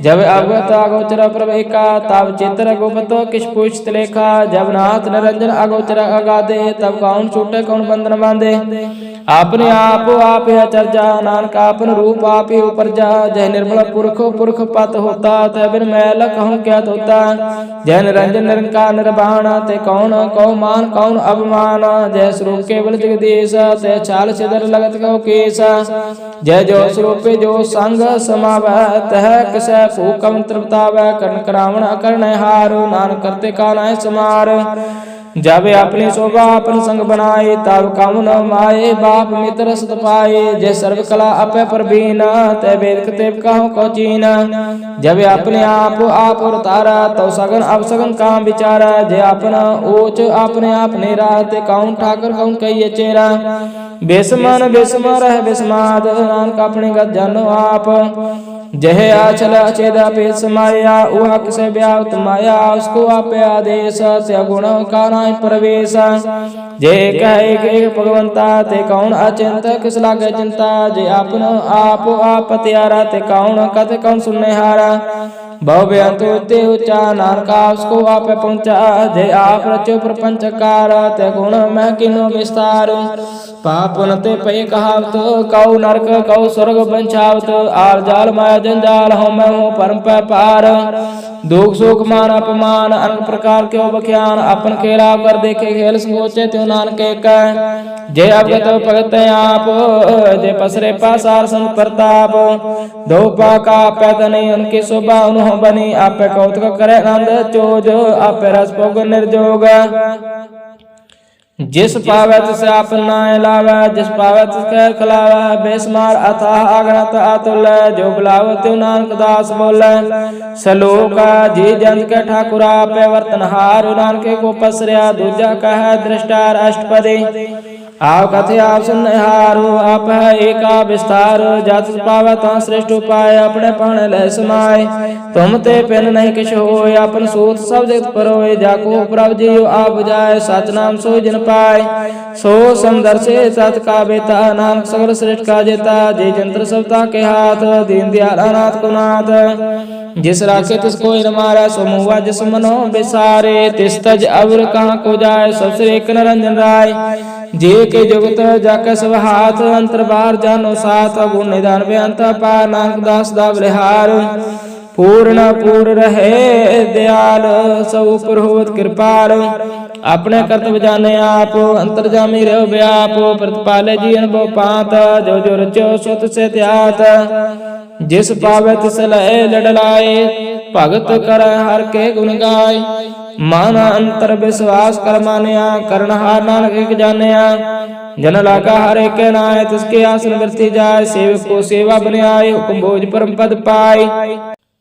जब अवगत अगोचर प्रभ एका तब चित्र गुप्त किस पूछत लेखा जब नाथ निरंजन अगोचर अगाधे तब कौन छूटे कौन बंधन बांधे अपने आप है चर्चा नानक अपन रूप आप ही ऊपर जा जय निर्मल पुरख पत होता तय बिन मैल कहूँ क्या होता जय निरंजन निरंकार निर्वाण ते कौन कौ मान कौन अभिमान जय स्वरूप केवल जगदीश ते छाल छिदर लगत कहो केश जय जो स्वरूप जो संग समावै तह किस फूकम तृप्तावै कर्ण करावण अकर्ण हार नानक करते का नाय समार जब अपनी शोभा अपन संग बनाए तब कम न माए बाप मित्र सत पाए जय सर्व कला अपे पर बीना तय वेद कतेब कहो को चीना जब अपने आप और तारा तो सगन अब सगन काम विचारा जय अपना ऊंच अपने आप नेरा ते कौन ठाकर कौन कहिए चेरा बेसमान बेसमा रह बेसमाद नानक अपने गत जानो आप जय आचल अचेदा पे समाया उहा किसे व्याप्त माया उसको आप आदेश से गुण का नाय प्रवेश जय कह एक भगवंता ते कौन अचिंत किस लागे चिंता जय अपन आप त्यारा ते कौन कथ कौन सुनने हारा भव्य ते ऊंचा नानका उसको आप पहुंचा जय आप रचो प्रपंच कार ते गुण मैं किनो विस्तार पापन ते पे कहावत कौ नरक कौ स्वर्ग बंचावत आल जाल माया जंजाल हो मैं हूँ परम पार दुख सुख मान अपमान अनेक प्रकार के बख्यान अपन खेला कर देखे खेल सोचे त्यों नानक कह जय अवगत भगत आप जय पसरे पासार संत प्रताप दो पाका पैतनी उनकी शोभा उन्हों बनी आप कौतुक करे नंद चोज आप रस भोग निर्जोग जिस पावै तिस आपन नाय लावै, जिस पावै तिस खैर खिलावै। बेसमार अथाह अगणत अतुल, जो बुलावो त्यो नानक दास बोलै। सलोक जी जंत के ठाकुर आपे वर्तनहार, नानके को पसरिया दूजा कह दृष्टार अष्टपदी। आओ कथे आप सुनहारो, आप है एका विस्तार। जात पावै ता श्रेष्ठ उपाय, अपने पाण लय समाय। तुम ते पिन नहीं किछ होय, अपन सूत सब जगत परोय। जाको प्रभ जियो आप जाय, सच नाम सोय जिन पाय। सो समदर्शे सत का बेता, नानक सगल श्रेष्ठ का जेता। जे जंत्र सबता के हाथ, दीन दयाल अनाथ को नाथ। जिस राखे तिस कोई न मारै, सो मुआ जिस मनो बिसारे। तिस तज अवर कहाँ को जाय, सबसे एक निरंजन राय। जे के जुगत जाके सब हाथ, अंतर बार जानो साथ। गुण निधान बेअंत पार, नानक दास दा बलिहार। पूर्ण पूर रहे दयाल, सब ऊपर होत कृपाल। अपने कर्तव्य जाने आप, अंतर जामी रहो व्याप। प्रतिपाले जी अनुभव पात, जो जो रचो सो तिसे त्यात। जिस पावे तिस लय लडलाए, भगत कर हर के गुण गाय। मान अंतर विश्वास कर मानिया, करण हार नानक एक जानिया। जन लागा हर एक नाय, तिसके आसन वृथि जाय। सेवक को सेवा बन आए, हुक्म भोज परम पद पाए।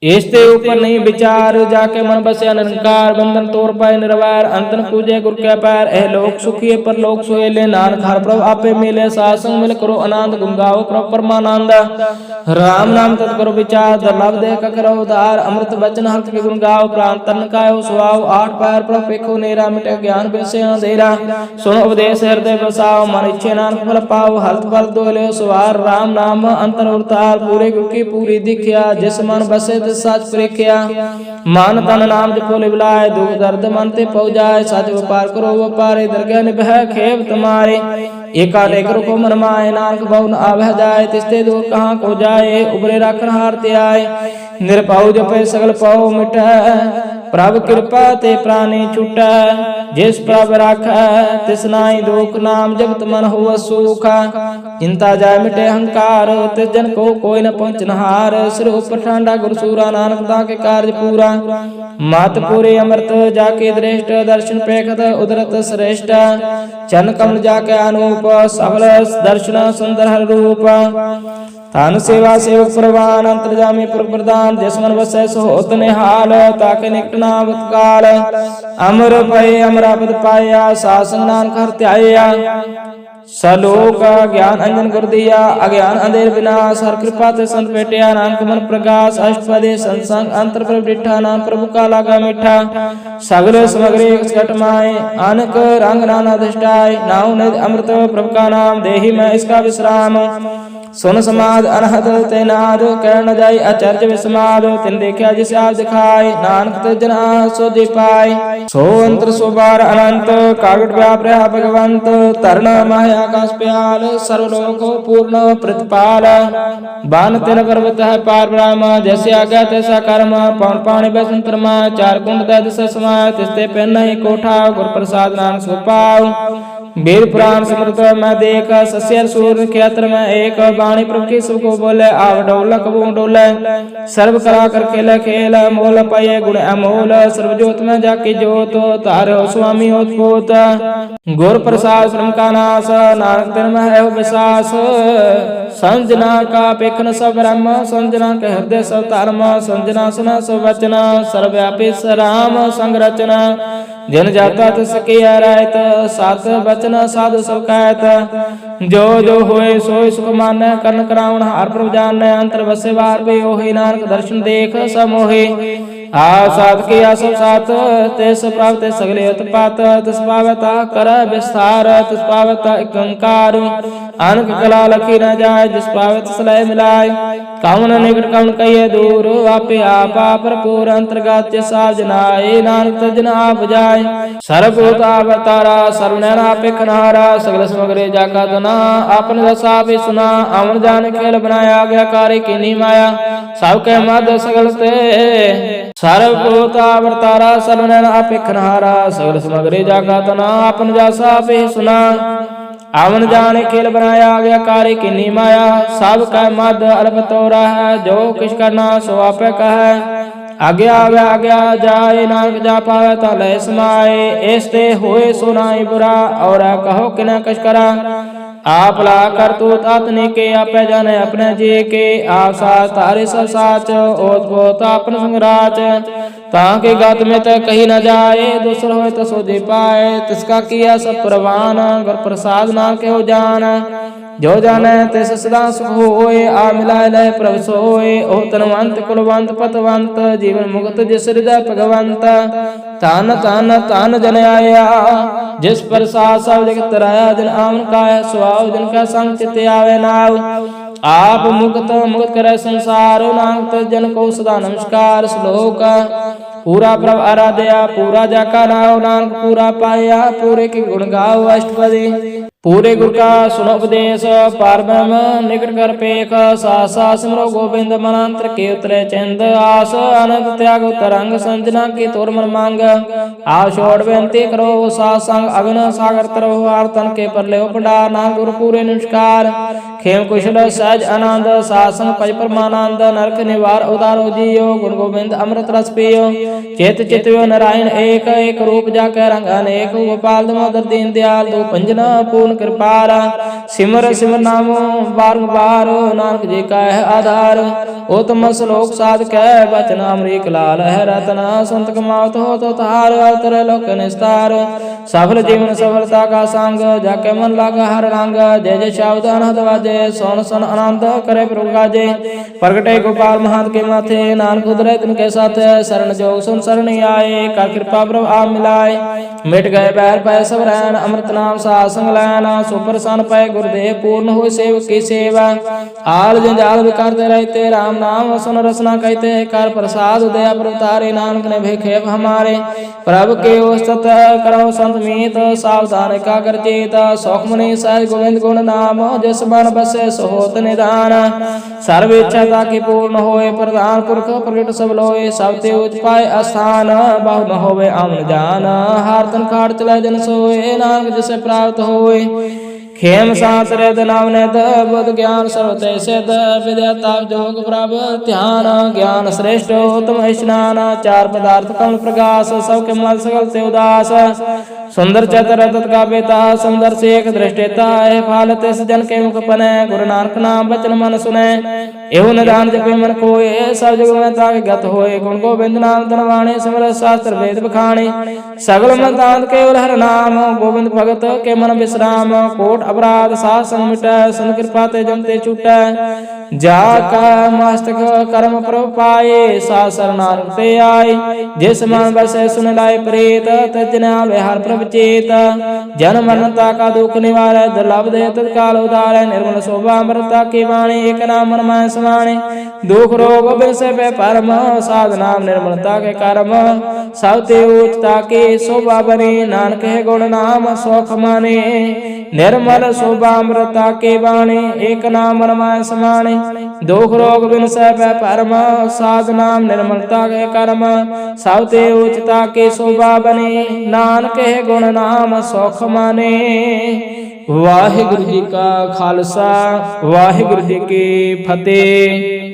इसते ऊपर नहीं विचार, जाके मन बसे निरंकार। बंधन तोड़ पाए निर्वैर, अंतन पूजे गुर के पैर। एह लोक सुखिए पर लोक सोएले, नानक हर प्रभु आपे मिले। सासंग मिल करो आनंद, गुण गाओ प्रभु परमानंद। राम नाम तत् करो विचार, दुर्लभ देह का करो उधार। अमृत बचन हंस के गुण गाओ, प्राण तन कायो सुहाओ। आठ पैर प्रभु पेखो नेरा, मिटे ज्ञान बिनसे अंधेरा। सुनो उपदेश हृदय बसाओ, मन इच्छे नानक फल पाओ। हल्त फल दो ले सुवार, राम नाम अंतर उतार। पूरे गुर की पूरी दिखिया, जिस मन बसे सच प्रेख्या। मान तन नाम जपो लिवलाय, दुख दर्द मन ते पौ जाय। सच व्यापार करो व्यापारे, दरगह निभह खेव तुम्हारे। एका टेक रुको मन माय, नानक बहु न आवह जाय। तिस्ते दूर कहाँ को जाए, उबरे राखन हार ते आए। निरपाऊ जपे सगल पाओ मिटै, प्रभ कृपा ते प्राणी छुटै। जिस प्रभ राखै तिस नाई दुख, नाम जपत मन हो सुख। चिंता जाय मिटे अहंकार, तिस जन को कोई न पहुँचनहार। सिर ऊपर ठांडा गुर सूरा, नानक ताके कार्य पूरा। मात पूरे अमृत जाके दृष्ट, दर्शन पेखत उदरत श्रेष्ठ। चन कमल जाके अनूप, सबल दर्शन सुंदर हर रूप। तान सेवा सेवक प्रवान, अंतर्जामी पुर प्रदान। जिस मन बसै सो होत निहाल, ताके निकट नाम काल। अमर पय अमरापद पाया, सासंग नानक हर त्याया। सलोक ज्ञान अंजन गुर दिया, अज्ञान अंधेर विनाश। हर कृपा ते संत भेटिया, नानक मन प्रकाश। अष्टपदी संसंग अंतर प्रभु डिठा, नाम प्रभु का लागा मीठा। सगल समग्री घट माए, अनक रंग नाना दृष्टाय। नाउ निध अमृत प्रभु का नाम, देहि मैं इसका विश्राम। सुन समाद अनहद तैनाद, कह न जाई आचार्य विस्माद। तिन देखा जिसे आप दिखाए, नानक ते जना सो दे पाए। सो अंतर सो बार अनंत, कागट व्याप रहा भगवंत। तरण माहे आकाश प्याल, सर्वलोक पूर्ण प्रतिपाल। बान तिन पर्वत है पार ब्रह्म, जैसे आज्ञा तैसा कर्म। पवन पाणी बैसंतरमा, चार कुंड दय दिशा समाय। तिस्ते पेन नहीं कोठा, गुर प्रसाद नानक सो पाओ। वीर पुराण समृत मैं देख, सस्यर सूर्य क्षेत्र में एक। वाणी प्रभु की सबको बोले, आव डोल कबू डोले। सर्व कला कर खेल खेल, मोल पाए गुण अमोल। सर्व ज्योत में जाकी ज्योत, तारे हो स्वामी होत पोत। गुर प्रसाद श्रम का नाश, नानक दिन में है विश्वास। संजना का पेखन सब ब्रह्म, संजना के हृदय सब धर्म। संजना सुना सब वचना, सर्वव्यापी राम संग रचना। जन जाता तिस किया रायत, सात बचन साधु सब कहत। जो जो होए सोए सुख मानै, कर्ण करावण हार प्रभु जानै। अंतर बसे बाहर पे ओहि, नानक दर्शन देख समोहि। आ सात किया सब सात, तिस प्राप्त सगले उत्पात। तिस पावता कर विस्तार, तिस पावता एकंकार। अनक कला लखी न जाय, जिस पावे तिस लय मिलाय। कवन निकट कवन कहिए दूर, आपे आपा भरपूर। अंतर्गत साव जनाए, नानक तजन आप जाय। सर्वभूत अवतारा, सर्वनयन आपे खनहारा। सगल समग्रे जाका तना, आपन रस आपे सुना। अमन जान खेल बनाया, गया कार्य कीनी माया। सब के मद सगल ते, सर्वभूत अवतारा। सर्वनयन आपे खनहारा, सगल समग्रे जाका तना। आपन जस आपे सुना। आवन जाने खेल बनाया, गया कार्य कीनी माया। सब का मद अल्प तोरा है, जो किस करना सो आपे कहे। आज्ञा व्याज्ञा जाए नानक जा पावे ता लय समाए। ऐसते होए सो नाई बुरा और कहो कि न कछ करा। आप ला कर तू तातने के आपे जाने अपने जी के। आप साथ तारे सब साच ओत पोत अपन संगराच। ताके गत में त कही न जाए दूसर होए तो सो दे पाए। तिसका किया सब प्रवान गुर प्रसाद नाम के हो जान। जो जाने तिस सदा सुख होए आ मिलाए लय प्रभु सोए। ओ तनवंत कुलवंत पतवंत जीवन मुक्त जिस हृदय भगवंत। तान तान तान जन आया जिस प्रसाद सब जगत राया। जन आमन का स्वभाव जिनका संग चित आवे नाव। आप मुक्त मुक्त करे संसार नानक जन को सदा नमस्कार। श्लोक पूरा प्रभ आराध्या पूरा जाका नाव। नानक पूरा पाया पूरे के गुण गाओ अष्टपदी। पूरे गुर का सुनो उपदेश पार ब्रह्म निकट कर पेख। सा सिमरो गोविंद मनांतर के उतरे चंद। आस आनंद त्याग तरंग संजना की तोर मन मांग। आप छोड़ बेनती करो सा संग अग्न सागर तरह आर्तन के पर ले उपडार। नाम गुरु पूरे नमस्कार खेम कुशल सहज आनंद। सासंग पज परमानंद नरक निवार उदार जियो। गुण गोविंद अमृत रस पियो। चेत चितव्यो नारायण एक एक रूप जाके रंग अनेक। गोपाल दामोदर दीन दयाल दो पंजना पूर्ण कृपाल। सिमर सिमर नामो बारंबार नानक जी का है आधार। उत्तम श्लोक साध कै बचन अमरीक लाल है रतना। संत कमावत हो तो तार अवतर लोक निस्तार। सफल जीवन सफलता का संग जाके मन लागा हर रंग। जय जय शब्द अनहद वाजे सोन सन आनंद करे प्रभु गाजे। प्रगटे गोपाल महंत के माथे नानक उदरे तिनके साथ। शरण जोग सुन शरण आए कर कृपा प्रभु आप मिलाए। मिट गए बैर पै सब रैन अमृत नाम सा संग लैन। सुप्रसन्न पै गुरुदेव पूर्ण हो सेवक की सेवा। आल जंजाल विकारते रहते राम नाम सुन रसना कहते। कर प्रसाद दया प्रतारे नानक ने भेखे हमारे। प्रभु के उस्तत करो संत मीत सावधान का कर चेत। सौख मुनि सहज गोविंद गुण नाम जिस बन बसे सोहत निधान। सर्व इच्छा ताकि पूर्ण होए प्रधान पुरख प्रगट सब लोए। सब ते उच पाए अस्थान बहु न होवे आमन जान। हारतन खाड़ चले जन सोए नानक जिसे प्राप्त होए। खेम सांस रेद नाम ने बुद्ध ज्ञान सर्वते सिद्ध। विद्या जोग प्रभु ध्यान ज्ञान श्रेष्ठ उत्तम स्नान। चार पदार्थ कमल प्रकाश सबके मल सकल से उदास। सुंदर चतर रतत का बेता सुंदर से एक दृष्टिता है। फाल तिस जन के मुख पने गुरु नानक नाम बचन मन सुने। एवं निदान जपे मन कोय सब जग में ताके गत होए। गुण गोविंद नाम धनवाणे सिमर शास्त्र वेद बखाणे। सगल मंतांत के हर नाम गोविंद भगत के मन विश्राम। कोट अपराध साथ संग मिटै सन कृपा ते जमते छूटै। जाका मस्तक कर्म प्रभ पाए सा शरणागत ते आए। जिस मन बसे सुन लाए प्रेत तजना विहार प्रभ चेत। जन मरता का दुख निवारै दुर्लभ दे तत्काल उदारै। निर्मल शोभा अमृता की वाणी एक नाम मन माय समाणे। दुख रोग बिनसे पे परम साध नाम निर्मलता के कर्म। सब ते उचता की शोभा बनी नानक है गुण नाम सौख माने। निर्मल शोभा अमृता के वाणी एक नाम मन माय समाणे। दुख रोग बिनसे पे परम साध नाम निर्मलता के कर्म। सब ते उचता की शोभा बनी नानक है गुण नाम सौख माने। वाहिगुरु जी का खालसा वाहिगुरु जी की फतेह।